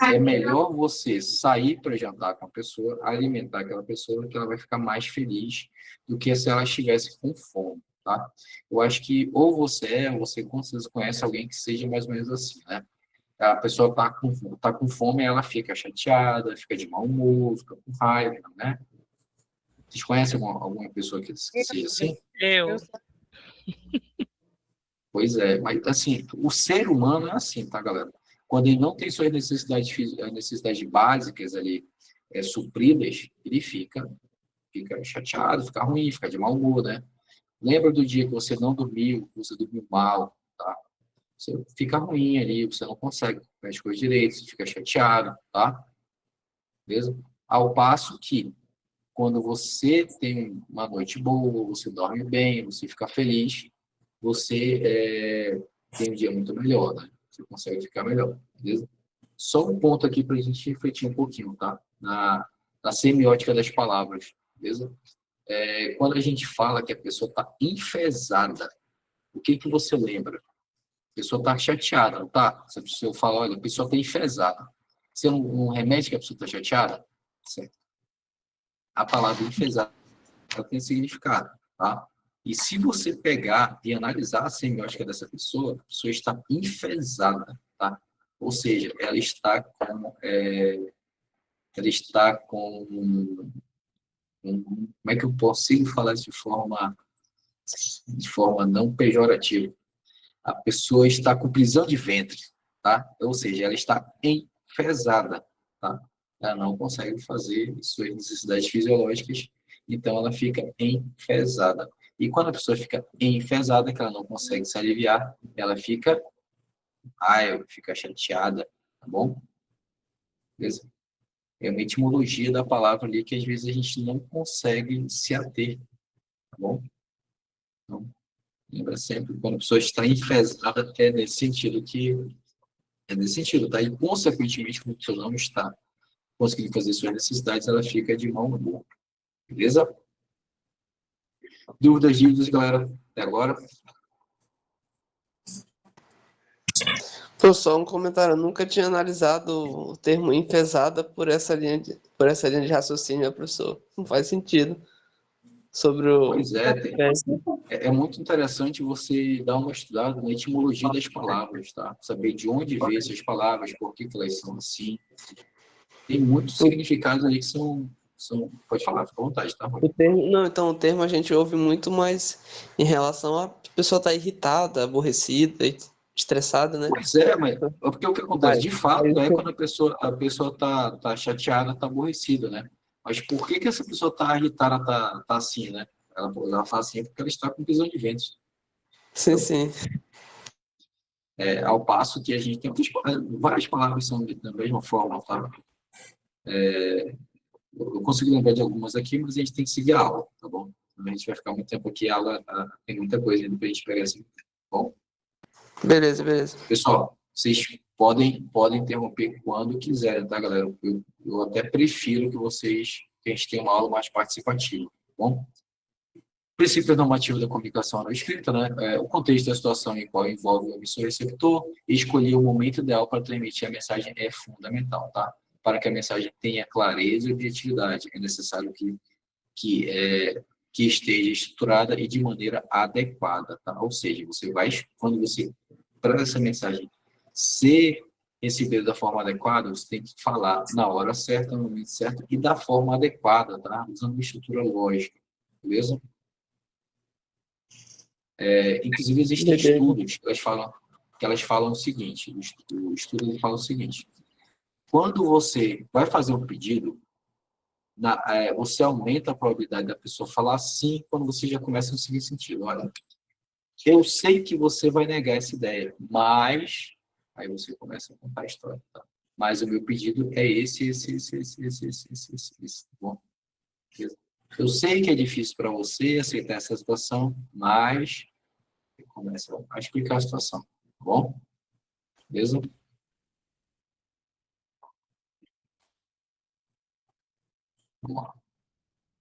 é melhor você sair para jantar com a pessoa, alimentar aquela pessoa, que ela vai ficar mais feliz do que se ela estivesse com fome, tá? Eu acho que ou você com certeza conhece alguém que seja mais ou menos assim, né? A pessoa tá com fome, ela fica chateada, fica de mau humor, fica com raiva, né? Vocês conhecem alguma pessoa que seja assim? Eu. Eu sou Pois é, mas assim, o ser humano é assim, tá, galera? Quando ele não tem suas necessidades básicas ali supridas, ele fica chateado, fica ruim, fica de mau humor, né? Lembra do dia que você não dormiu, que você dormiu mal, tá? Você fica ruim ali, você não consegue fazer as coisas direito, você fica chateado, tá? Beleza? Ao passo que, quando você tem uma noite boa, você dorme bem, você fica feliz, você tem um dia muito melhor, né? Você consegue ficar melhor, beleza? Só um ponto aqui para a gente refletir um pouquinho, tá? Na semiótica das palavras, beleza? Quando a gente fala que a pessoa está enfesada, o que que você lembra? A pessoa está chateada, não tá? Se a pessoa fala, olha, a pessoa está enfesada. Você não remete que a pessoa está chateada? Certo? A palavra enfesada tem significado, tá? E se você pegar e analisar a semiótica dessa pessoa, a pessoa está enfesada, tá? Ou seja, como é que eu consigo falar isso de forma não pejorativa? A pessoa está com prisão de ventre, tá? Ou seja, ela está enfesada, tá? Ela não consegue fazer suas necessidades fisiológicas, então ela fica enfesada. E quando a pessoa fica enfesada, que ela não consegue se aliviar, ela fica com raiva, fica chateada, tá bom? Beleza? É uma etimologia da palavra ali que às vezes a gente não consegue se ater, tá bom? Então, lembra sempre, quando a pessoa está enfesada, é nesse sentido, tá? E, consequentemente, quando a pessoa não está conseguindo fazer suas necessidades, ela fica de mau humor. Beleza? Dúvidas, galera, até agora? Pô, só um comentário, eu nunca tinha analisado o termo enfesada por essa linha de raciocínio, professor. Não faz sentido. Sobre o. Pois é muito interessante você dar uma estudada na etimologia das palavras, tá? Saber de onde vêm essas palavras, por que elas são assim. Tem muitos significados ali que são. Pode falar, fica à vontade, tá? O termo, não, então o termo a gente ouve muito mais em relação a pessoa estar irritada, aborrecida, estressada, né? Pois é, mas porque o que acontece? De fato, é quando a pessoa tá chateada, tá aborrecida, né? Mas por que essa pessoa tá irritada, tá assim, né? Ela tá assim porque ela está com prisão de ventos. Sim, sim. Ao passo que a gente tem várias palavras que são da mesma forma, tá? Eu consigo lembrar de algumas aqui, mas a gente tem que seguir a aula, tá bom? A gente vai ficar muito tempo aqui, a aula tem muita coisa ainda pra gente pegar assim, tá bom? Beleza, beleza. Pessoal, vocês podem interromper quando quiserem, tá, galera? Eu até prefiro que a gente tenha uma aula mais participativa, tá bom? Princípio normativo da comunicação não escrita, né? O contexto da situação em qual envolve o emissor e receptor e escolher o momento ideal para transmitir a mensagem é fundamental, tá? Para que a mensagem tenha clareza e objetividade, é necessário que esteja estruturada e de maneira adequada, tá? Ou seja, quando você para essa mensagem ser recebida da forma adequada, você tem que falar na hora certa, no momento certo e da forma adequada, tá? Usando uma estrutura lógica, beleza? Inclusive, existem Beleza. estudos que elas falam o seguinte, o estudo ele fala o seguinte, quando você vai fazer um pedido, você aumenta a probabilidade da pessoa falar sim quando você já começa no seguinte sentido, olha, eu sei que você vai negar essa ideia, mas... Aí você começa a contar a história, tá? Mas o meu pedido é esse. Bom, eu sei que é difícil para você aceitar essa situação, mas... Começa a explicar a situação, tá bom? Beleza? Vamos lá.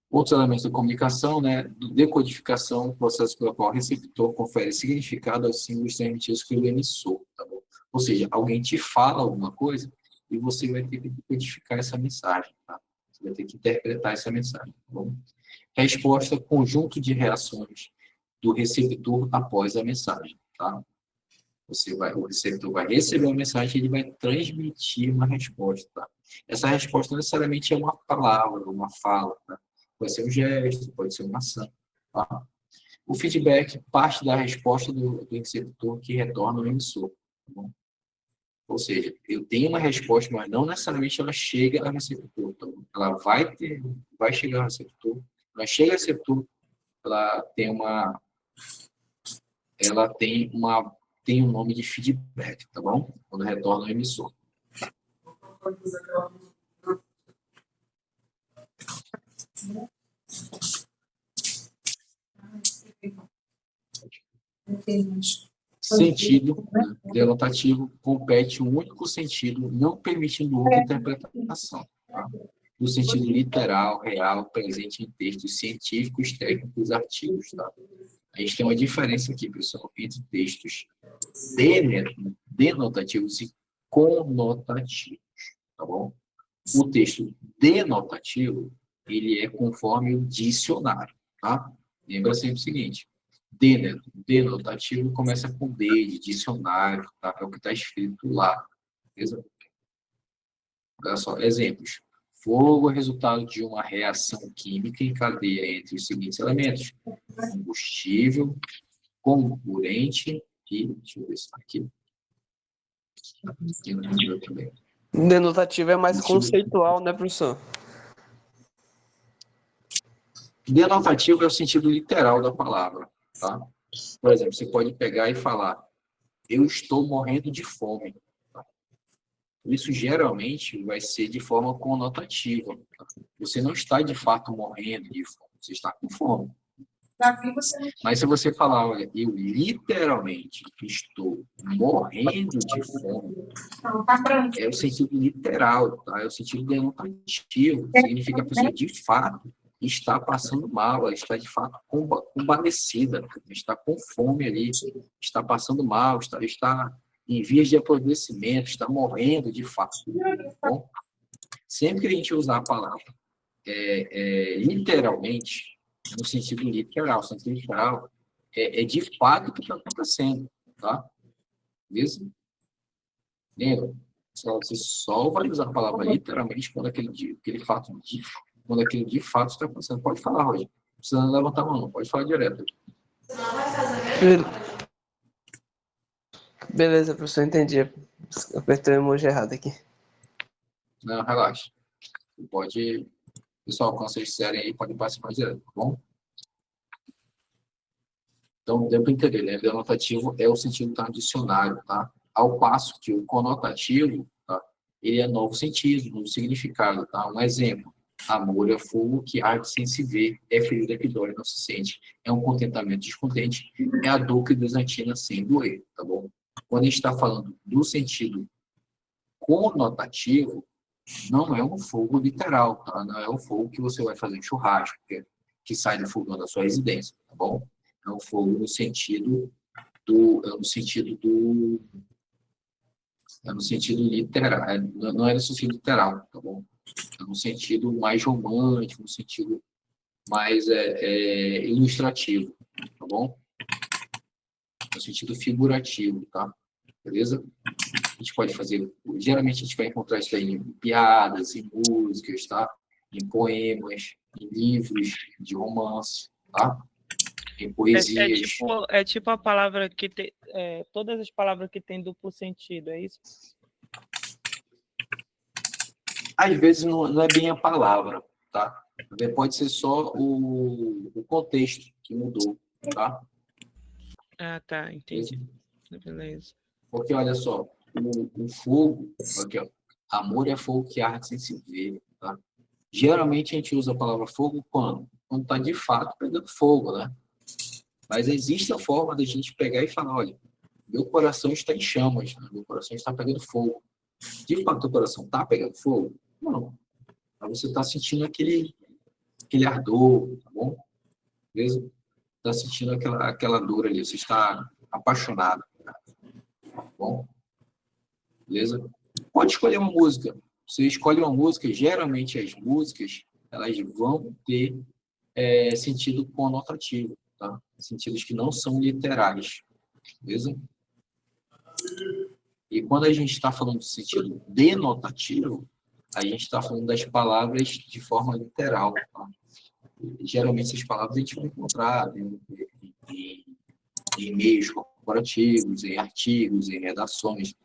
Outros elementos da comunicação, né? Decodificação, processo pelo qual o receptor confere significado aos símbolos transmitidos pelo emissor, tá bom? Ou seja, alguém te fala alguma coisa e você vai ter que decodificar essa mensagem, tá? Você vai ter que interpretar essa mensagem, tá bom? Resposta, conjunto de reações do receptor após a mensagem, tá? O receptor vai receber uma mensagem e ele vai transmitir uma resposta, tá? Essa resposta não necessariamente é uma palavra, uma fala, tá? Pode ser um gesto, pode ser uma ação, tá? O feedback parte da resposta do receptor que retorna ao emissor, tá bom? Ou seja, eu tenho uma resposta, mas não necessariamente ela chega ao receptor. Então, ela vai chegar ao receptor, ela chega ao receptor, ela tem um nome de feedback, tá bom? Quando retorna ao emissor. Sentido, né, denotativo compete um único sentido, não permitindo outra interpretação. Tá? No sentido literal, real, presente em textos científicos, técnicos, artigos. Tá? A gente tem uma diferença aqui, pessoal, entre textos denotativos e conotativos. Tá bom? O texto denotativo, ele é conforme o dicionário. Tá? Lembra sempre o seguinte. Denotativo começa com D, de dicionário, tá? É o que está escrito lá. Beleza? Olha só, exemplos. Fogo é resultado de uma reação química em cadeia entre os seguintes elementos: combustível, comburente e... Deixa eu ver se está aqui. Aqui no meu também. Denotativo é mais conceitual, né, professor? Denotativo é o sentido literal da palavra, tá? Por exemplo, você pode pegar e falar: eu estou morrendo de fome. Tá? Isso geralmente vai ser de forma conotativa. Tá? Você não está de fato morrendo de fome, você está com fome. Mas se você falar: olha, eu literalmente estou morrendo de fome, é o sentido literal, tá? É o sentido denotativo. Significa que a pessoa de fato está passando mal, ela está de fato compadecida, está com fome ali, está passando mal, está em vias de apodrecimento, está morrendo de fato. Bom, sempre que a gente usar a palavra literalmente, no sentido literal, é de fato o que está acontecendo, tá? Beleza? Lembra? Você só vai usar a palavra literalmente quando aquele de fato está acontecendo. Pode falar, Roger. Não precisa levantar a mão, não. Pode falar direto. Beleza, professor, entendi. Apertei o emoji errado aqui. Não, relaxa. Pode... Pessoal, quando vocês quiserem aí, pode participar direto, tá bom? Então, deu para entender, né? Denotativo é o sentido tá, dicionário, tá? Ao passo que o conotativo, tá? Ele é novo sentido, novo significado, tá? Um exemplo. Amor é fogo que arde sem se ver, é ferida que dói, não se sente. É um contentamento descontente, é a dor que desantina sem doer, tá bom? Quando a gente está falando do sentido conotativo, não é um fogo literal, tá? Não é um fogo que você vai fazer em churrasco, que sai do fogão da sua residência, tá bom? É um fogo no sentido literal, não é no sentido literal, tá bom? É no sentido mais romântico, no sentido mais ilustrativo, tá bom? No sentido figurativo, tá? Beleza? A gente pode fazer, geralmente a gente vai encontrar isso aí em piadas, em músicas, tá? Em poemas, em livros de romance, tá? Em poesias. É tipo a palavra que tem, todas as palavras que têm duplo sentido, é isso? Às vezes não é bem a palavra, tá? Pode ser só o contexto que mudou, tá? Ah, tá, entendi. Beleza. Porque, olha só, o fogo, aqui, ó, amor é fogo que arde sem se ver, tá? Geralmente a gente usa a palavra fogo quando está de fato pegando fogo, né? Mas existe a forma da gente pegar e falar: olha, meu coração está em chamas, né? Meu coração está pegando fogo. De fato, o coração está pegando fogo? Não. Aí você está sentindo aquele ardor, tá bom? Beleza? Está sentindo aquela dor ali, você está apaixonado, tá bom? Beleza? Pode escolher uma música. Você escolhe uma música, geralmente as músicas, elas vão ter sentido conotativo, tá? Sentidos que não são literais, beleza? E quando a gente está falando de sentido denotativo, a gente está falando das palavras de forma literal, tá? Geralmente essas palavras a gente vai encontrar em meios corporativos, em artigos, em redações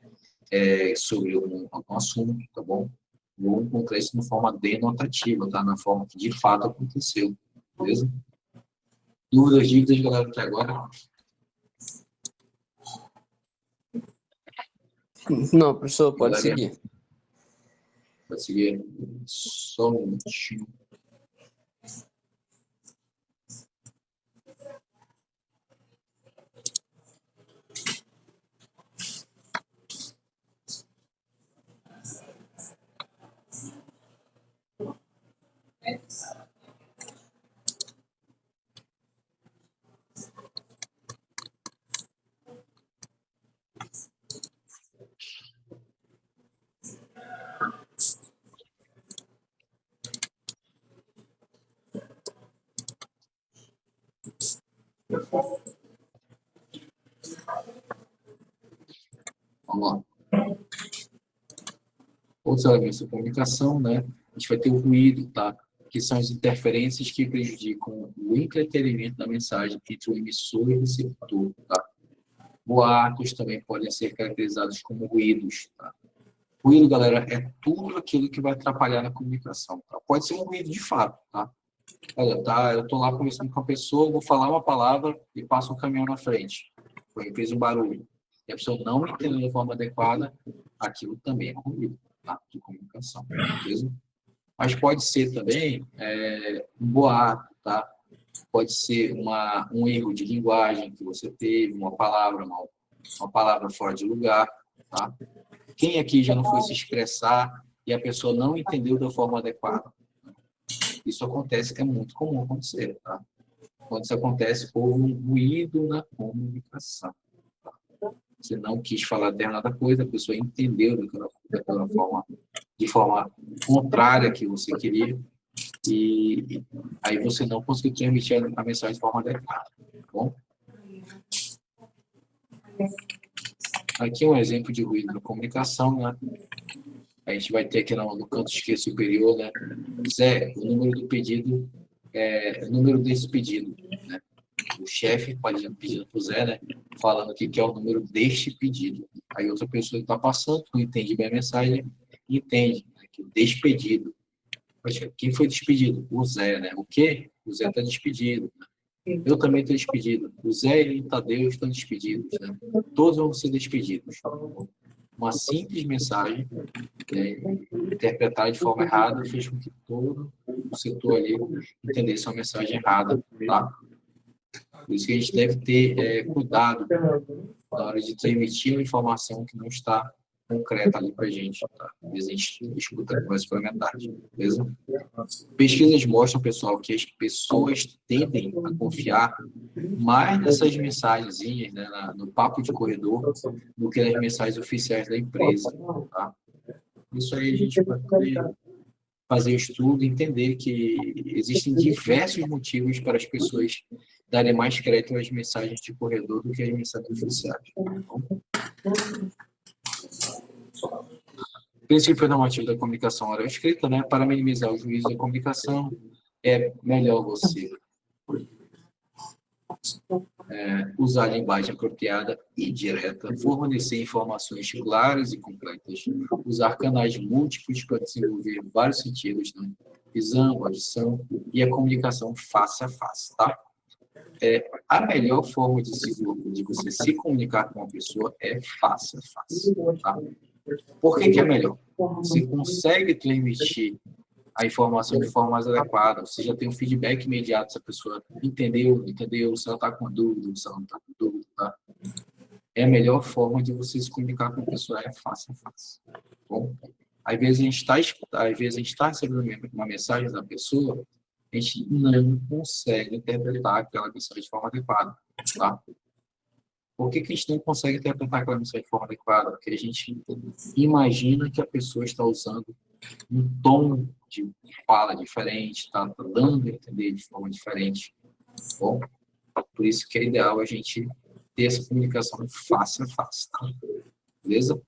sobre algum assunto, tá bom? Vou encontrar isso de forma denotativa, tá? Na forma que de fato aconteceu, beleza? Dúvidas, dívidas, galera, até agora? Não, professor, pode Galera, seguir. pode seguir. Só um minutinho. Vamos lá. Outros elementos da comunicação, né? A gente vai ter o ruído, tá? Que são as interferências que prejudicam o entretenimento da mensagem entre o emissor e o receptor, tá? Boatos também podem ser caracterizados como ruídos, tá? Ruído, galera, é tudo aquilo que vai atrapalhar na comunicação, tá? Pode ser um ruído de fato, tá? Olha, tá? Eu tô lá conversando com a pessoa, vou falar uma palavra e passa um caminhão na frente. Fez um barulho. E a pessoa não entendeu de forma adequada, aquilo também é um ruído, tá? De comunicação, beleza? Mas pode ser também um boato, tá? Pode ser um erro de linguagem que você teve, uma palavra fora de lugar, tá? Quem aqui já não foi se expressar e a pessoa não entendeu da forma adequada? Isso acontece, é muito comum acontecer, tá? Quando isso acontece, houve um ruído na comunicação. Tá? Você não quis falar determinada coisa, a pessoa entendeu daquela forma, de forma contrária que você queria, e aí você não conseguiu transmitir a mensagem de forma adequada, tá bom? Aqui um exemplo de ruído na comunicação, né? A gente vai ter aqui no canto esquerdo superior, né? Zé, o número do pedido, o número desse pedido, né? O chefe pedindo para o Zé, né? Falando aqui que é o número deste pedido. Aí outra pessoa que está passando, não entende bem a mensagem, entende, né? Que despedido. Poxa, quem foi despedido? O Zé, né? O quê? O Zé está despedido. Né? Eu também estou despedido. O Zé e o Tadeu estão despedidos, né? Todos vão ser despedidos. Uma simples mensagem interpretada de forma errada fez com que todo o setor ali entendesse uma mensagem errada, tá? Por isso que a gente deve ter cuidado na hora de transmitir uma informação que não está concreta ali para a gente, tá? Às vezes a gente escuta conversa pela metade, beleza? Pesquisas mostram, pessoal, que as pessoas tendem a confiar mais nessas mensagenzinhas, né, no papo de corredor, do que nas mensagens oficiais da empresa, tá? Isso aí a gente vai poder fazer o estudo e entender que existem diversos motivos para as pessoas darem mais crédito às mensagens de corredor do que às mensagens oficiais. Princípio normativo da comunicação oral escrita, né? Para minimizar o juízo da comunicação, é melhor você usar a linguagem apropriada e direta, fornecer informações claras e completas, usar canais múltiplos para desenvolver vários sentidos, né? Visão, audição e a comunicação face a face, tá? A melhor forma de você se comunicar com uma pessoa é face a face, tá? Por que é melhor? Você consegue transmitir a informação de forma mais adequada, você já tem um feedback imediato se a pessoa entendeu, não entendeu, se ela está com dúvida, se ela não está com dúvida, tá? É a melhor forma de você se comunicar com a pessoa, é face a face. Bom, Às vezes às vezes a gente está recebendo uma mensagem da pessoa, a gente não consegue interpretar aquela mensagem de forma adequada, tá? Por que a gente não consegue interpretar aquela mensagem de forma adequada? Porque a gente imagina que a pessoa está usando um tom de fala diferente, está dando a entender de forma diferente. Bom, por isso que é ideal a gente ter essa comunicação face a face, tá? Beleza?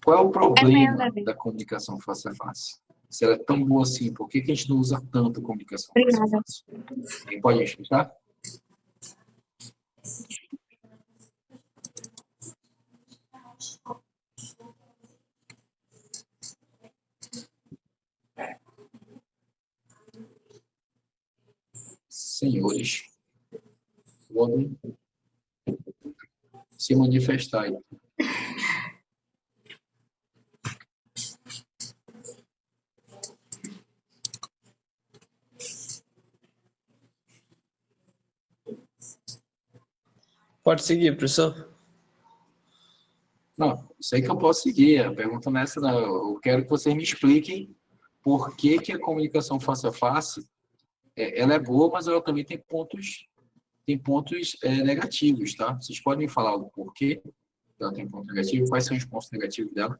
Qual é o problema da comunicação face a face? Se ela é tão boa assim, por que a gente não usa tanto a comunicação face a face? Quem pode explicar? Senhores, podem se manifestar aí. Pode seguir, professor. Não, isso aí que eu posso seguir. A pergunta não é essa, não. Eu quero que vocês me expliquem por que a comunicação face a face ela é boa, mas ela também tem pontos negativos, tá? Vocês podem me falar o porquê ela tem ponto negativo? Quais são os pontos negativos dela?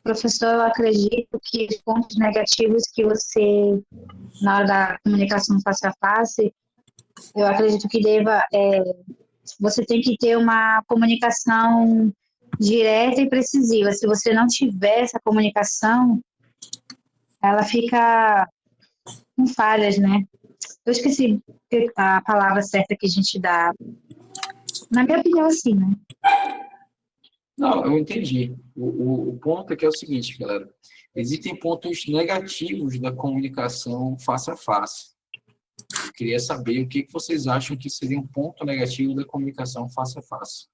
Professor, eu acredito que os pontos negativos que você, na hora da comunicação face a face, eu acredito que você tem que ter uma comunicação direta e precisiva. Se você não tiver essa comunicação, ela fica com falhas, né? Eu esqueci a palavra certa que a gente dá. Na minha opinião, assim, né? Não, eu entendi. O ponto é que é o seguinte, galera. Existem pontos negativos da comunicação face a face. Eu queria saber o que vocês acham que seria um ponto negativo da comunicação face a face.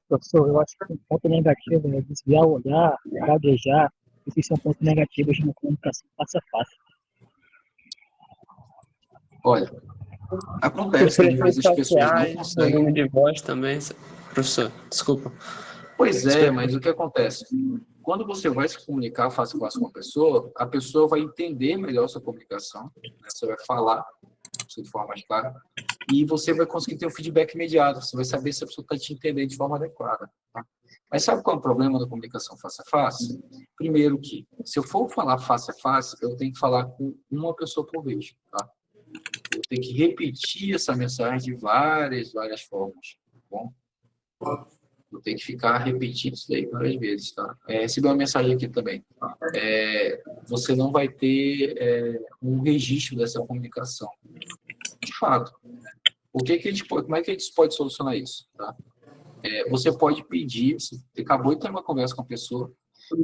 Professor, eu acho que um ponto negativo é desviar o olhar, gaguejar. Esses são pontos negativos de uma comunicação face a face. Olha, acontece que às vezes as pessoas não conseguem. Volume de voz também, professor, desculpa. Pois é, mas o que acontece? Quando você vai se comunicar face a face com a pessoa vai entender melhor a sua comunicação, né? Você vai falar de forma mais clara, e você vai conseguir ter um feedback imediato, você vai saber se a pessoa está te entendendo de forma adequada. Tá? Mas sabe qual é o problema da comunicação face a face? Primeiro que, se eu for falar face a face, eu tenho que falar com uma pessoa por vez. Tá? Eu tenho que repetir essa mensagem de várias formas. Tá bom? Eu tenho que ficar repetindo isso daí várias vezes, tá? Recebi uma mensagem aqui também. Você não vai ter um registro dessa comunicação. De fato. Como é que a gente pode solucionar isso? Tá? Você pode pedir, você acabou de ter uma conversa com a pessoa,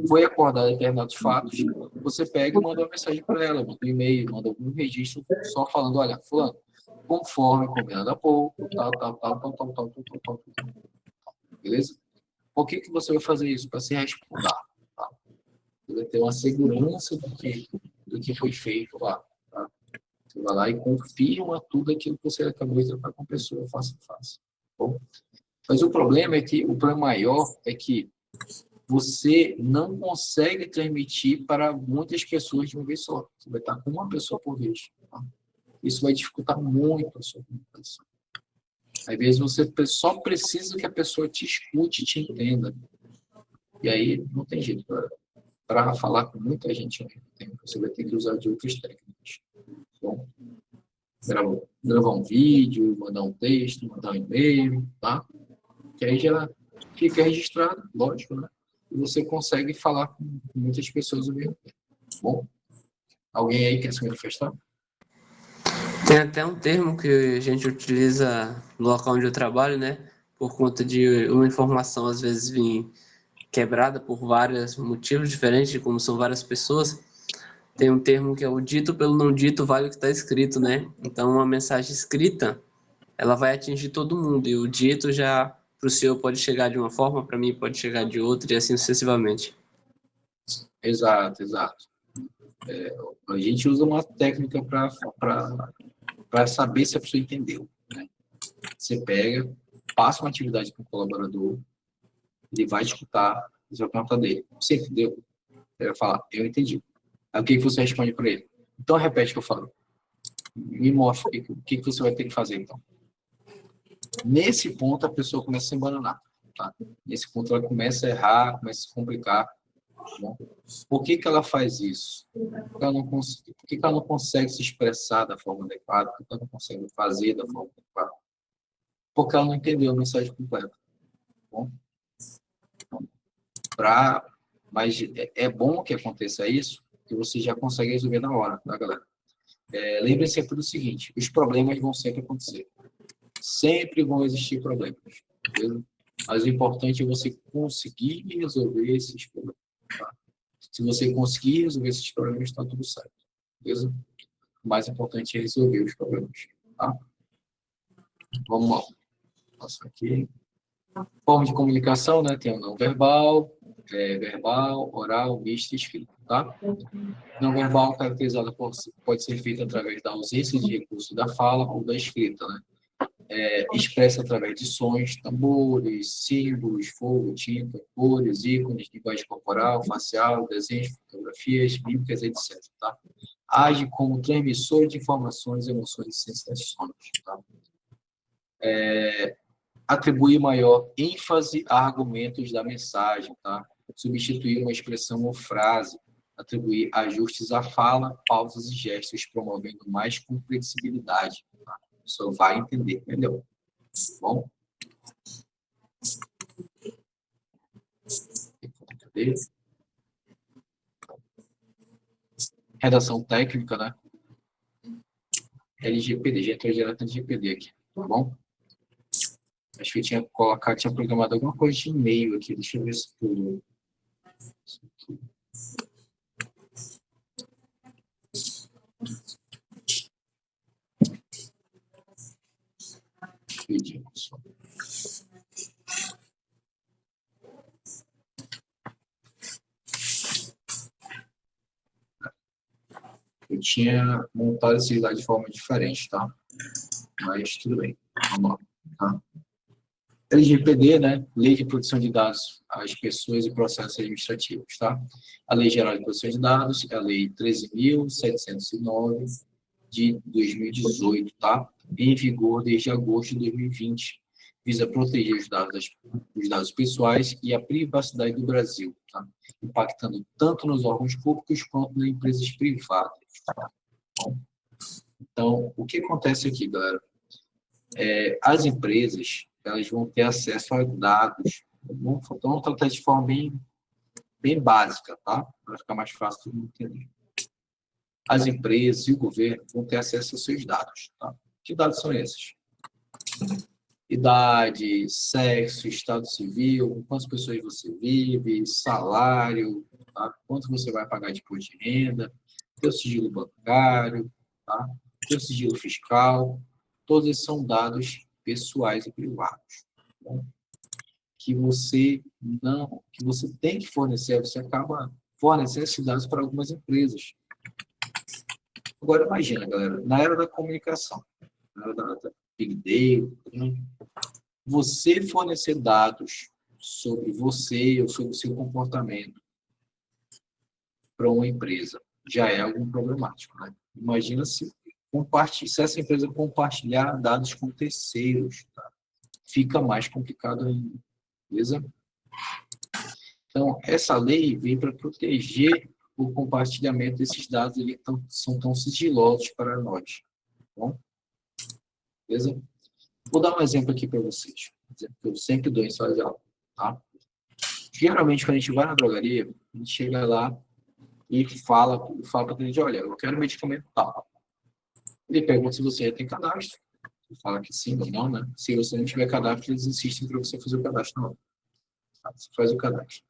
foi acordar determinados fatos, você pega e manda uma mensagem para ela, manda um e-mail, manda algum registro só falando, olha, fulano, conforme combinado há pouco, tal. Beleza? Por que você vai fazer isso? Para se responder. Tá? Você vai ter uma segurança do que foi feito lá. Tá? Você vai lá e confirma tudo aquilo que você acabou de tratar com a pessoa face a face. Bom? Mas o problema maior é que você não consegue transmitir para muitas pessoas de uma vez só. Você vai estar com uma pessoa por vez. Tá? Isso vai dificultar muito a sua comunicação. Às vezes você só precisa que a pessoa te escute e te entenda. E aí não tem jeito. Para falar com muita gente ao mesmo tempo, você vai ter que usar de outras técnicas. Bom, gravar um vídeo, mandar um texto, mandar um e-mail, tá? Que aí já fica registrado, lógico, né? E você consegue falar com muitas pessoas ao mesmo tempo. Bom, alguém aí quer se manifestar? Tem até um termo que a gente utiliza no local onde eu trabalho, né? Por conta de uma informação, às vezes, vir quebrada por vários motivos diferentes, como são várias pessoas. Tem um termo que é o dito pelo não dito vale o que está escrito, né? Então, uma mensagem escrita, ela vai atingir todo mundo. E o dito já, para o senhor, pode chegar de uma forma, para mim pode chegar de outra, e assim sucessivamente. Exato. A gente usa uma técnica para para saber se a pessoa entendeu, né? Você pega, passa uma atividade para o colaborador, ele vai escutar, você vai perguntar dele, você entendeu? Ele vai falar, eu entendi. Aí o que você responde para ele? Então repete o que eu falei. Me mostra o que você vai ter que fazer, então. Nesse ponto, a pessoa começa a se embananar. Tá? Nesse ponto, ela começa a errar, começa a se complicar. Tá bom? Por que ela faz isso? Por que ela não consegue se expressar da forma adequada? Por que ela não consegue fazer da forma adequada? Porque ela não entendeu a mensagem completa. Tá bom? Mas é bom que aconteça isso, que você já consegue resolver na hora, tá, galera? Lembre-se sempre do seguinte, os problemas vão sempre acontecer. Sempre vão existir problemas. Beleza? Mas o importante é você conseguir resolver esses problemas. Tá? Se você conseguir resolver esses problemas, está tudo certo. Beleza? O mais importante é resolver os problemas. Tá? Vamos lá. Passa aqui. Forma de comunicação, né? Tem o não verbal, verbal, oral, misto e escrito. Tá? Não verbal caracterizado pode ser feito através da ausência de recurso da fala ou da escrita, né? Expressa através de sons, tambores, símbolos, fogo, tinta, cores, ícones, linguagem corporal, facial, desenhos, fotografias, mímicas, etc. Tá? Age como transmissor de informações, emoções e sensações. Tá? Atribui maior ênfase a argumentos da mensagem. Tá? Substituir uma expressão ou frase. Atribuir ajustes à fala, pausas e gestos, promovendo mais complexibilidade. Tá? A pessoa vai entender, entendeu? Bom? Cadê? Redação técnica, né? LGPD, já entrou direto no LGPD aqui, tá bom? Acho que eu tinha programado alguma coisa de e-mail aqui, deixa eu ver se tudo. Eu tinha montado esse slide de forma diferente, tá? Mas tudo bem, vamos lá. Tá? LGPD, né? Lei de Proteção de Dados às Pessoas e Processos Administrativos, tá? A Lei Geral de Proteção de Dados é a Lei 13.709 de 2018, tá? Em vigor desde agosto de 2020. Visa proteger os dados pessoais e a privacidade do Brasil, tá? Impactando tanto nos órgãos públicos quanto nas empresas privadas. Tá? Bom, então, o que acontece aqui, galera? As empresas, elas vão ter acesso a dados. Vamos tratar de forma bem básica, tá? Para ficar mais fácil todo mundo entender. As empresas e o governo vão ter acesso aos seus dados, tá? Que dados são esses? Idade, sexo, estado civil, com quantas pessoas você vive, salário, tá? Quanto você vai pagar de imposto de renda, teu sigilo bancário, tá? Teu sigilo fiscal, todos esses são dados pessoais e privados, tá? Que você tem que fornecer, você acaba fornecendo esses dados para algumas empresas. Agora imagina, galera, na era da comunicação, na era da Big Data, você fornecer dados sobre você ou sobre o seu comportamento para uma empresa já é algo problemático, né? Imagina se essa empresa compartilhar dados com terceiros, tá? Fica mais complicado ainda, beleza? Então, essa lei vem para proteger o compartilhamento desses dados, eles são tão sigilosos para nós, tá bom? Beleza? Vou dar um exemplo aqui para vocês, que eu sempre dou em sala de aula, tá? Geralmente, quando a gente vai na drogaria, a gente chega lá e fala para o cliente, olha, eu quero medicamento tal. Ele pergunta se você tem cadastro. Ele fala que sim ou não, né? Se você não tiver cadastro, eles insistem para você fazer o cadastro. Não. Tá? Você faz o cadastro.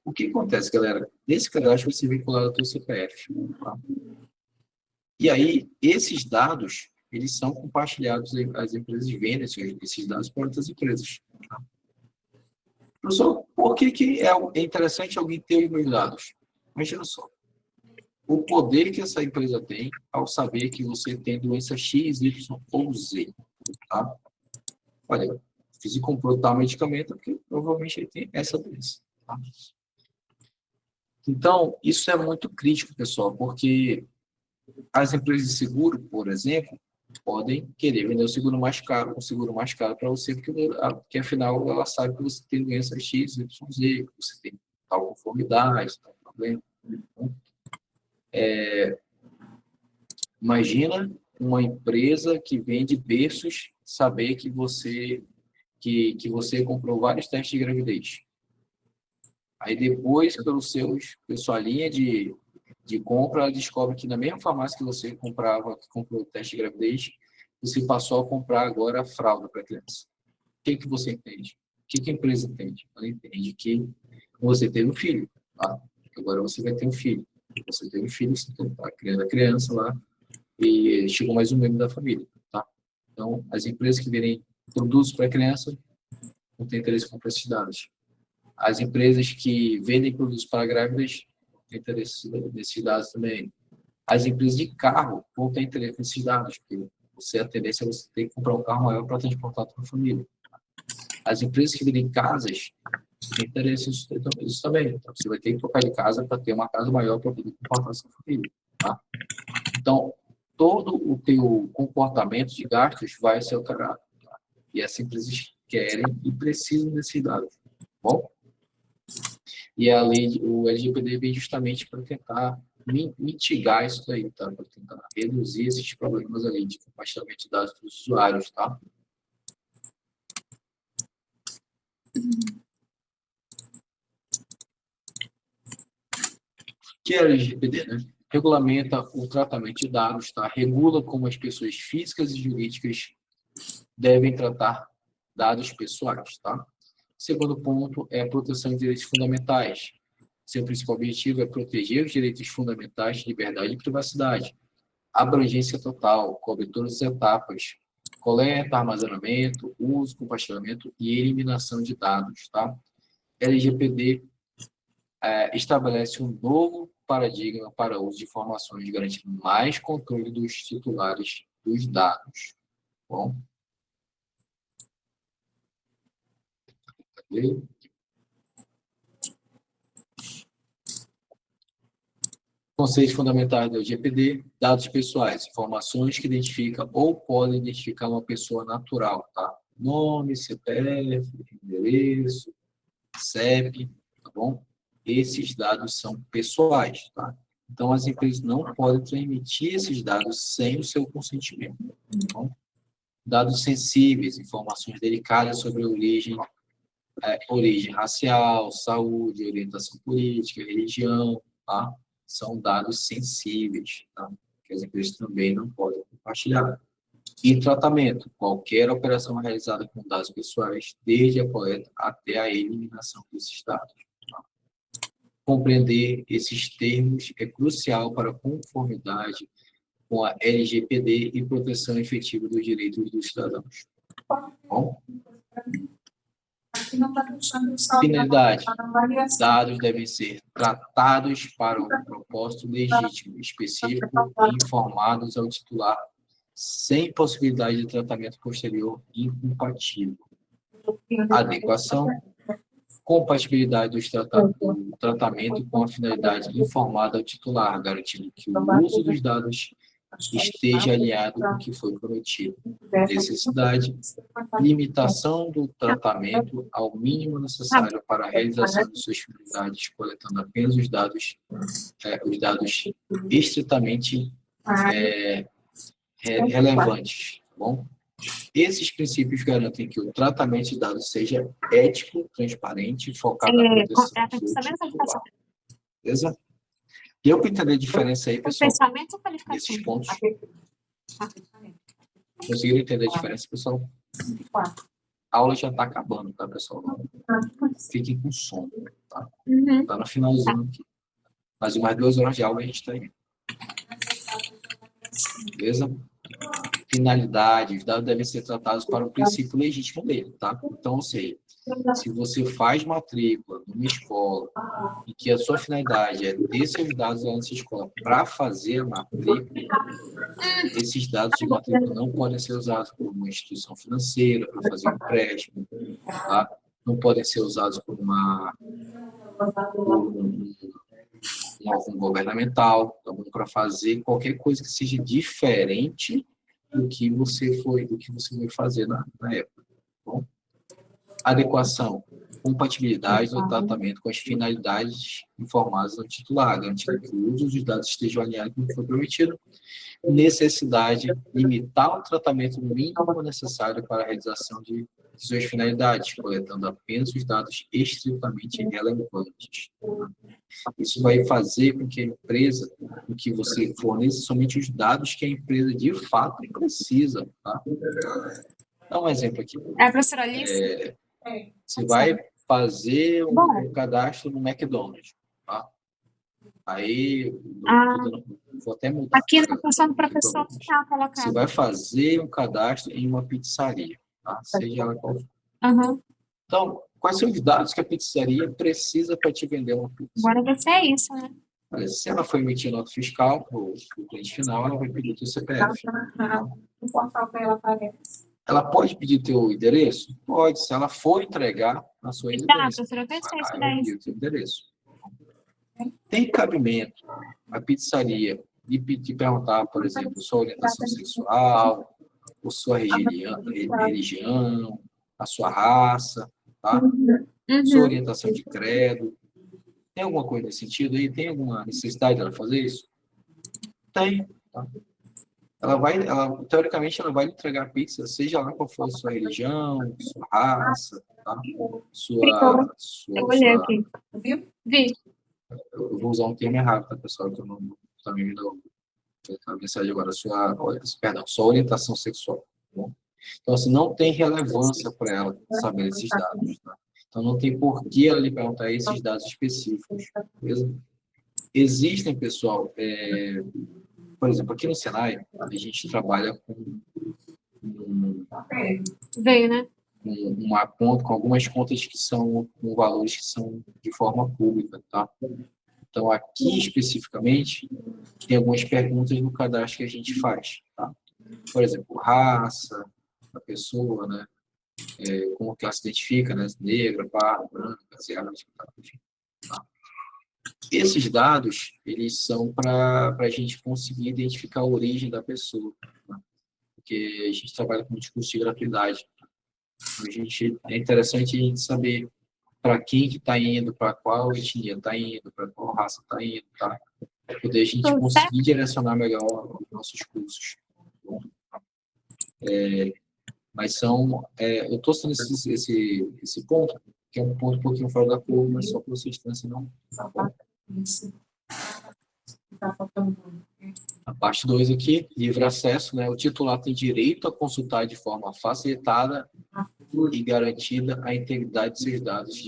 O que acontece, galera? Nesse cadastro vai ser vinculado ao teu CPF. Tá? E aí, esses dados, eles são compartilhados, as empresas vendem esses dados para outras empresas. Tá? Professor, por que é interessante alguém ter os meus dados? Imagina só. o poder que essa empresa tem ao saber que você tem doença X, Y ou Z, tá? Olha, fiz e comprou tal medicamento porque provavelmente ele tem essa doença, tá? Então, isso é muito crítico, pessoal, porque as empresas de seguro, por exemplo, podem querer vender o seguro mais caro, um seguro mais caro para você, porque afinal ela sabe que você tem doença X, Y, Z, que você tem tal conformidade, tal problema. Imagina uma empresa que vende berços saber que você comprou vários testes de gravidez. Aí depois, pela sua linha de compra, ela descobre que na mesma farmácia que você comprou o teste de gravidez, você passou a comprar agora a fralda para a criança. O que você entende? O que a empresa entende? Ela entende que você teve um filho, tá? Agora você vai ter um filho. Você teve um filho, você está criando a criança lá, e chegou mais um membro da família, tá? Então, as empresas que vendem produtos para criança não têm interesse com esses dados. As empresas que vendem produtos para grávidas têm interesse nesses dados também. As empresas de carro vão ter interesse nesses dados, porque a tendência é você ter que comprar um carro maior para transportar a sua família. As empresas que vendem casas têm interesse nisso também. Então, você vai ter que trocar de casa para ter uma casa maior para poder comportar a sua família, tá? Então, todo o teu comportamento de gastos vai ser alterado, tá? E as empresas querem e precisam desses dados, tá bom? E a lei, o LGPD vem justamente para tentar mitigar isso daí, tá? Para tentar reduzir esses problemas ali de compartilhamento de dados dos usuários, tá? Que é a LGPD, né? Regulamenta o tratamento de dados, tá? Regula como as pessoas físicas e jurídicas devem tratar dados pessoais, tá? Segundo ponto é a proteção de direitos fundamentais. Seu principal objetivo é proteger os direitos fundamentais de liberdade e privacidade. Abrangência total, cobre todas as etapas. Coleta, armazenamento, uso, compartilhamento e eliminação de dados, tá? LGPD estabelece um novo paradigma para o uso de informações, garantindo mais controle dos titulares dos dados. Bom? Cadê? Conceitos fundamentais do LGPD, dados pessoais, informações que identificam ou podem identificar uma pessoa natural, tá? Nome, CPF, endereço, CEP, tá bom? Esses dados são pessoais, tá? Então, as empresas não podem transmitir esses dados sem o seu consentimento, tá bom? Dados sensíveis, informações delicadas sobre a origem racial, saúde, orientação política, religião, tá? São dados sensíveis, tá? Que as empresas também não podem compartilhar. E tratamento, qualquer operação realizada com dados pessoais, desde a coleta até a eliminação desses dados. Tá? Compreender esses termos é crucial para a conformidade com a LGPD e proteção efetiva dos direitos dos cidadãos. Bom? Finalidade. Dados devem ser tratados para um propósito legítimo, específico e informados ao titular, sem possibilidade de tratamento posterior incompatível. Adequação. Compatibilidade do tratamento com a finalidade informada ao titular, garantindo que o uso dos dados esteja alinhado com o que foi prometido. Necessidade, limitação do tratamento ao mínimo necessário para a realização de suas finalidades, coletando apenas os dados estritamente relevantes. Tá bom? Esses princípios garantem que o tratamento de dados seja ético, transparente e focado na proteção do titular. Beleza? Deu para entender a diferença aí, pessoal? Nesses pontos? Conseguiram entender a diferença, pessoal? A aula já está acabando, tá, pessoal? Fiquem com sono, tá? Está no finalzinho aqui. Mais umas 2 horas de aula a gente está aí. Beleza? Finalidade, os dados devem ser tratados para o princípio legítimo dele, tá? Então, ou seja, Se você faz matrícula numa escola e que a sua finalidade é ter seus dados lá nessa escola para fazer a matrícula, esses dados de matrícula não podem ser usados por uma instituição financeira para fazer um empréstimo, tá? Não podem ser usados por um órgão governamental, para fazer qualquer coisa que seja diferente do que você foi fazer na época. Tá bom? Adequação, compatibilidade do tratamento com as finalidades informadas no titular, garantindo que o uso dos dados estejam alinhados com o que foi prometido. Necessidade, limitar o tratamento mínimo necessário para a realização de suas finalidades, coletando apenas os dados estritamente relevantes. Isso vai fazer com que a empresa, com que você forneça somente os dados que a empresa de fato precisa. Tá? Dá um exemplo aqui. Professora Alice? Você vai fazer um cadastro no McDonald's. Tá? Aí, vou até mudar. Aqui na função do professor está colocado. Você vai fazer um cadastro em uma pizzaria, tá? Seja ela qual for. Uhum. Então, quais são os dados que a pizzaria precisa para te vender uma pizza? Agora vai ser isso, né? Olha, se ela for emitir nota fiscal para o cliente final, ela vai pedir o teu CPF. Tá? O portal para ela aparece. Ela pode pedir teu endereço? Pode, se ela for entregar na sua residência. Professora, eu pensei isso Ela vai daí. pedir o teu endereço. Tem cabimento a pizzaria de perguntar, por exemplo, sua orientação sexual, ou sua religião, a sua raça, tá? Sua orientação de credo. Tem alguma coisa nesse sentido aí? Tem alguma necessidade dela fazer isso? Tem. Tá? Teoricamente, ela vai lhe entregar a pizza, seja lá qual for a sua religião, sua raça, tá? Eu olhei aqui. Viu? Vi. Eu vou usar um termo errado, tá, pessoal? Que eu não está me vindo a mensagem agora. Sua orientação sexual. Tá bom? Então, assim, não tem relevância para ela saber esses dados. Tá? Então, não tem por que ela lhe perguntar esses dados específicos. Beleza? Existem, pessoal, por exemplo, aqui no Senai, a gente trabalha com Veio, né? uma conta, com algumas contas que são com valores que são de forma pública, tá? Então, aqui especificamente, tem algumas perguntas no cadastro que a gente faz, tá? Por exemplo, raça da pessoa, né? Como que ela se identifica, né? Negra, parda, branca, asiática, enfim. Tá? Esses dados, eles são para a gente conseguir identificar a origem da pessoa, tá? Porque a gente trabalha com discurso de gratuidade. É interessante a gente saber para quem que está indo, para qual etnia está indo, para qual raça está indo, tá? Para poder a gente conseguir direcionar melhor os nossos cursos. Mas eu estou citando esse ponto, que é um ponto um pouquinho fora da curva, mas só para vocês terem senão. Tá bom? A parte 2 aqui, livre acesso, né? O titular tem direito a consultar de forma facilitada e garantida a integridade de seus dados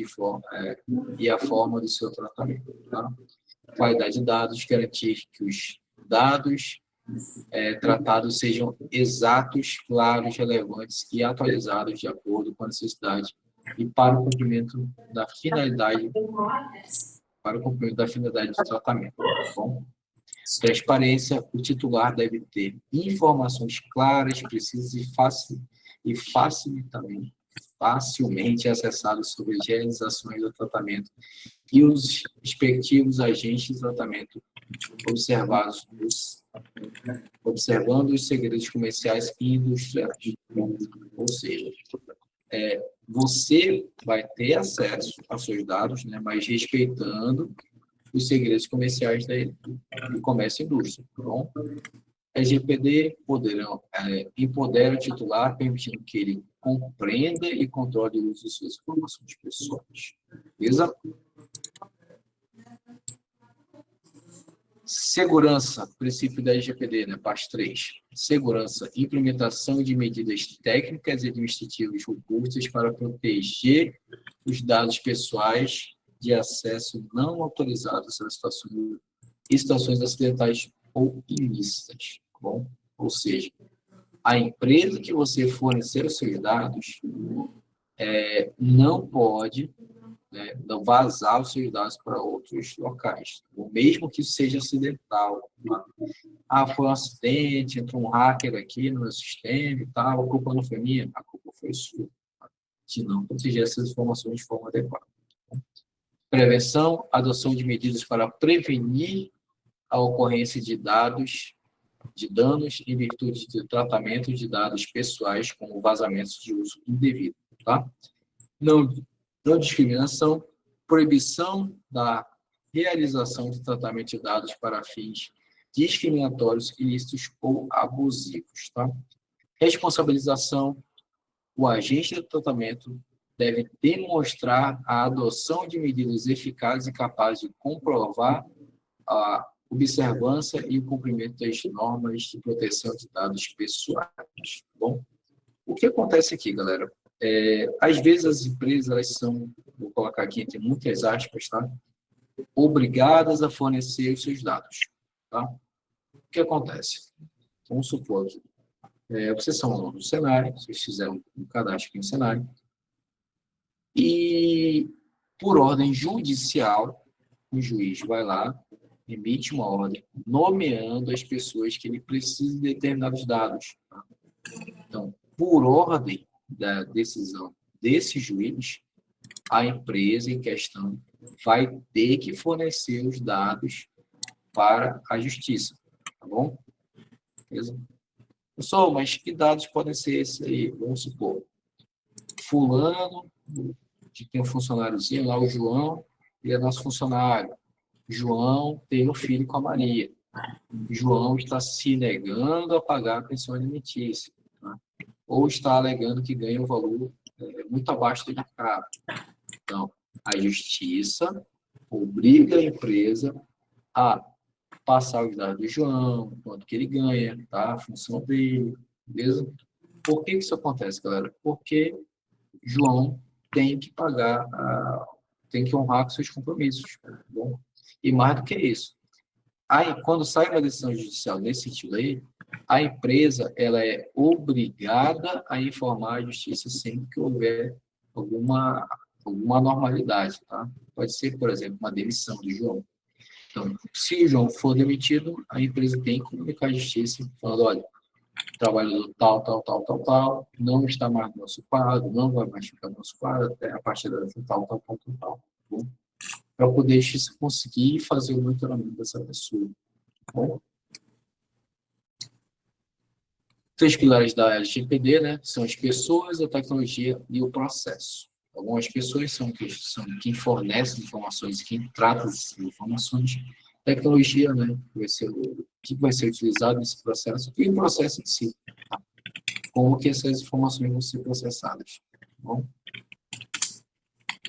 e a forma do seu tratamento. Tá? Qualidade de dados, garantir que os dados tratados sejam exatos, claros, relevantes e atualizados de acordo com a necessidade e para o cumprimento da finalidade do tratamento. Tá bom? Transparência, o titular deve ter informações claras, precisas e facilmente acessadas sobre as realizações do tratamento e os respectivos agentes de tratamento observando os segredos comerciais e industriais. Ou seja, você vai ter acesso aos seus dados, né, mas respeitando os segredos comerciais do comércio e indústria. Tá bom? LGPD empodera o titular, permitindo que ele compreenda e controle o uso de suas informações pessoais. Beleza? Segurança, princípio da LGPD, né? Parte 3. Segurança, implementação de medidas técnicas e administrativas robustas para proteger os dados pessoais de acesso não autorizados a situações acidentais ou ilícitas. Tá bom? Ou seja, a empresa que você fornecer os seus dados, não pode, né, não vazar os seus dados para outros locais, mesmo que isso seja acidental. Tá? Foi um acidente, entrou um hacker aqui no meu sistema e tal, a culpa não foi minha, a culpa foi sua, tá? De não proteger essas informações de forma adequada. Prevenção, adoção de medidas para prevenir a ocorrência de danos em virtude de tratamento de dados pessoais, como vazamentos de uso indevido. Tá? Não discriminação, proibição da realização de tratamento de dados para fins discriminatórios, ilícitos ou abusivos. Tá? Responsabilização, o agente de tratamento deve demonstrar a adoção de medidas eficazes e capazes de comprovar a observância e o cumprimento das normas de proteção de dados pessoais. Bom, o que acontece aqui, galera? Às vezes as empresas, elas são, vou colocar aqui entre muitas aspas, tá? Obrigadas a fornecer os seus dados. Tá? O que acontece? Vamos supor que vocês são alunos do Senai, vocês fizeram um cadastro aqui no Senai, e por ordem judicial, o juiz vai lá, emite uma ordem nomeando as pessoas que ele precisa de determinados dados. Tá? Então, por ordem da decisão desse juiz, a empresa em questão vai ter que fornecer os dados para a justiça. Tá bom? Beleza? Pessoal, mas que dados podem ser esses aí? Vamos supor, fulano, que tem um funcionáriozinho lá, o João, ele é nosso funcionário. João tem um filho com a Maria. João está se negando a pagar a pensão alimentícia. Tá? Ou está alegando que ganha um valor muito abaixo do mercado. Então, a justiça obriga a empresa a passar os dados do João, quanto que ele ganha, tá? A função dele, beleza? Por que isso acontece, galera? Porque João tem que pagar, tem que honrar com seus compromissos, tá bom? E mais do que isso, aí, quando sai uma decisão judicial desse tipo aí, a empresa ela é obrigada a informar a justiça sempre que houver alguma anormalidade, tá? Pode ser, por exemplo, uma demissão do João. Então, se o João for demitido, a empresa tem que comunicar à justiça, falando, olha, o trabalhador tal, não está mais no nosso quadro, não vai mais ficar no nosso quadro, até a partir da tal, tá bom? Para poder a justiça conseguir fazer o monitoramento dessa pessoa, tá bom? 3 pilares da LGPD, né, são as pessoas, a tecnologia e o processo. Algumas pessoas são quem fornece informações, quem trata essas informações. Tecnologia, né, que vai ser utilizado nesse processo, e o processo em si. Tá? Como que essas informações vão ser processadas. Tá bom?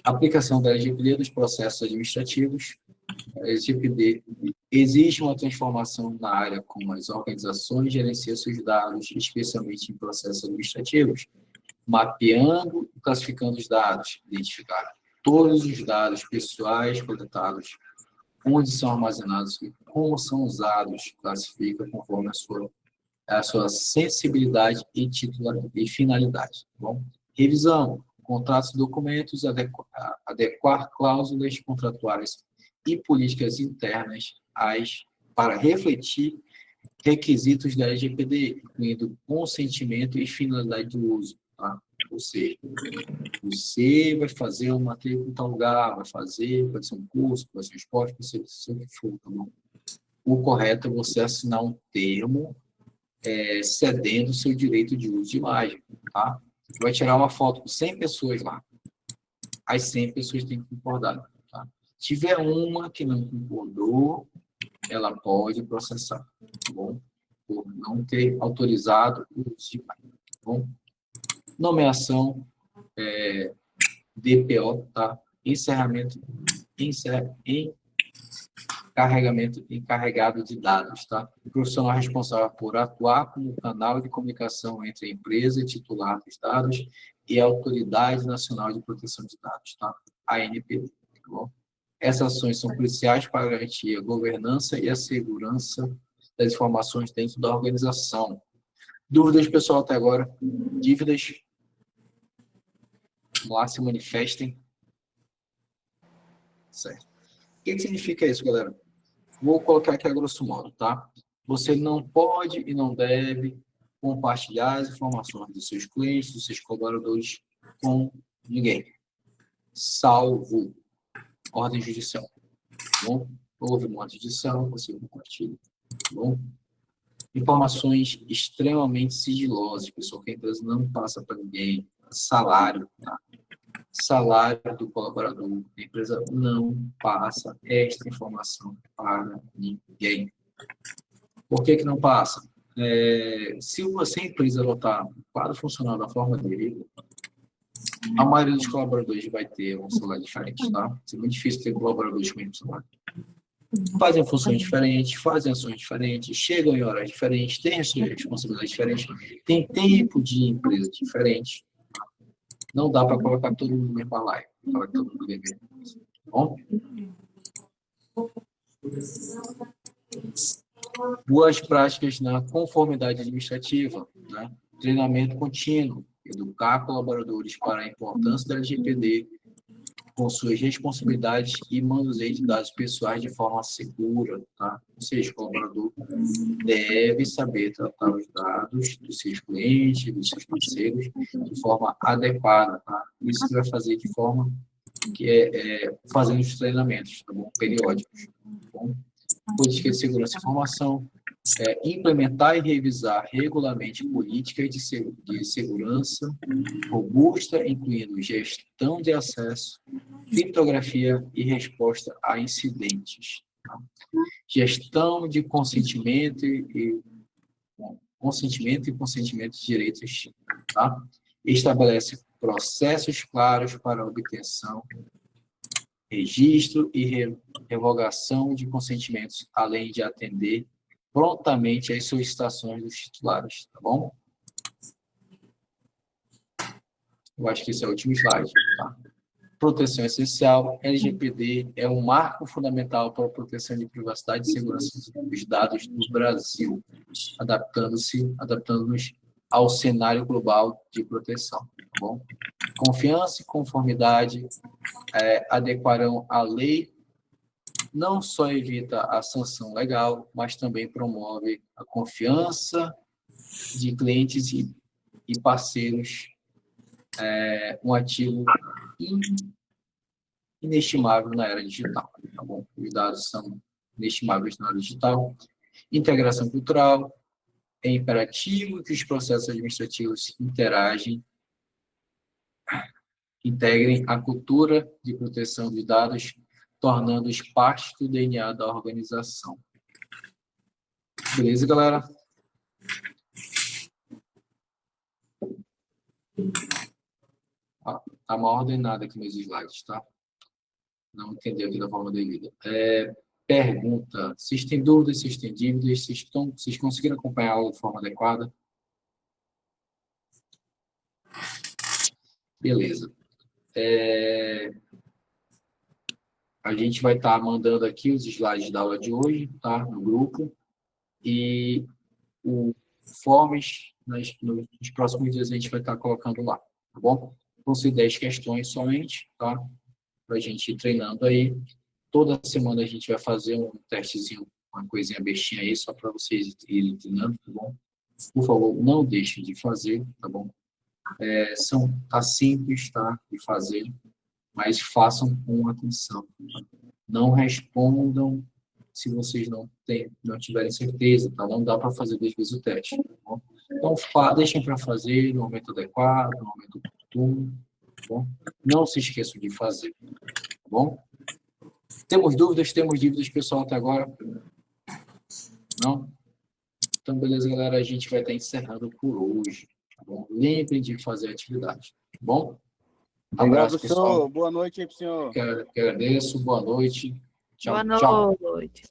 Aplicação da LGPD dos processos administrativos. A LGPD exige uma transformação na área como as organizações gerenciam seus dados, especialmente em processos administrativos, mapeando e classificando os dados, identificar todos os dados pessoais coletados, onde são armazenados e como são usados, classifica conforme a sua sensibilidade e finalidade. Tá bom? Revisão, contratos e documentos, adequar cláusulas contratuais e políticas internas para refletir requisitos da LGPD, incluindo consentimento e finalidade do uso. Tá? Ou seja, você vai fazer uma matrícula em tal lugar, pode ser um curso, pode ser um esporte, pode ser o que for, tá bom? O correto é você assinar um termo cedendo o seu direito de uso de imagem, tá? Você vai tirar uma foto com 100 pessoas lá. As 100 pessoas têm que concordar, tá? Se tiver uma que não concordou, ela pode processar, tá bom? Por não ter autorizado o uso de imagem, tá bom? Nomeação, DPO, tá? Encarregado de dados, tá? O profissional responsável por atuar como canal de comunicação entre a empresa titular dos dados e a Autoridade Nacional de Proteção de Dados, tá? ANPD, tá bom? Essas ações são cruciais para garantir a governança e a segurança das informações dentro da organização. Dúvidas, pessoal, até agora? Dívidas? Vamos lá, se manifestem. Certo. O que significa isso, galera? Vou colocar aqui a grosso modo, tá? Você não pode e não deve compartilhar as informações dos seus clientes, dos seus colaboradores com ninguém, salvo ordem judicial. Tá bom? Houve uma ordem judicial, você compartilha. Tá bom? Informações extremamente sigilosas, pessoal, que a empresa não passa para ninguém. Salário, tá? Salário do colaborador. A empresa não passa esta informação para ninguém. Por que não passa? Se você, empresa, adotar o quadro funcional da forma dele, a maioria dos colaboradores vai ter um salário diferente, tá? É muito difícil ter colaboradores com o mesmo salário. Fazem funções diferentes, fazem ações diferentes, chegam em horas diferentes, têm as suas responsabilidades diferentes, têm tempo de empresa diferente. Não dá para colocar todo mundo no mesmo balaio, para todo mundo viver. Tá bom? Boas práticas na conformidade administrativa, né? Treinamento contínuo, educar colaboradores para a importância da LGPD com suas responsabilidades e manuseio de dados pessoais de forma segura, tá? Ou seja, o colaborador deve saber tratar os dados dos seus clientes, dos seus parceiros, de forma adequada, tá? Isso que vai fazer de forma que fazendo os treinamentos, tá bom? Periódicos, tá bom? Política de segurança e informação, implementar e revisar regularmente políticas de segurança robusta, incluindo gestão de acesso, criptografia e resposta a incidentes. Tá? Gestão de consentimento e consentimento de direitos. Tá? Estabelece processos claros para obtenção, registro e revogação de consentimentos, além de atender prontamente às solicitações dos titulares, tá bom? Eu acho que esse é o último slide, tá? Proteção essencial, LGPD é um marco fundamental para a proteção de privacidade e segurança dos dados no Brasil, adaptando-nos ao cenário global de proteção, tá bom? Confiança e conformidade adequarão a lei, não só evita a sanção legal, mas também promove a confiança de clientes e parceiros, um ativo inestimável na era digital, tá bom? Os dados são inestimáveis na era digital. Integração cultural, é imperativo que os processos administrativos integrem a cultura de proteção de dados, tornando-os parte do DNA da organização. Beleza, galera? Tá mal ordenado aqui meus slides, tá? Não entendeu aqui da forma devida. Pergunta: vocês têm dúvidas, vocês têm dívidas, vocês conseguiram acompanhar a aula de forma adequada? Beleza. A gente vai estar mandando aqui os slides da aula de hoje, tá? No grupo. E o forms, nos próximos dias, a gente vai estar colocando lá, tá bom? Vão ser 10 questões somente, tá? Para a gente ir treinando aí. Toda semana a gente vai fazer um testezinho, uma coisinha bestinha aí, só para vocês irem treinando, tá bom? Por favor, não deixem de fazer, tá bom? Tá simples, tá? De fazer, mas façam com atenção. Não respondam se vocês não tiverem certeza, tá? Não dá para fazer 2 vezes o teste, tá bom? Então, deixem para fazer no momento adequado, no momento oportuno, tá bom? Não se esqueçam de fazer, tá bom? Temos dívidas, pessoal, até agora? Não? Então, beleza, galera, a gente vai estar encerrando por hoje, tá bom? Lembrem de fazer atividade, tá bom? Obrigado, Abraço, pessoal. senhor. Boa noite aí pro senhor. Que agradeço, boa noite. Tchau, Boa tchau. noite.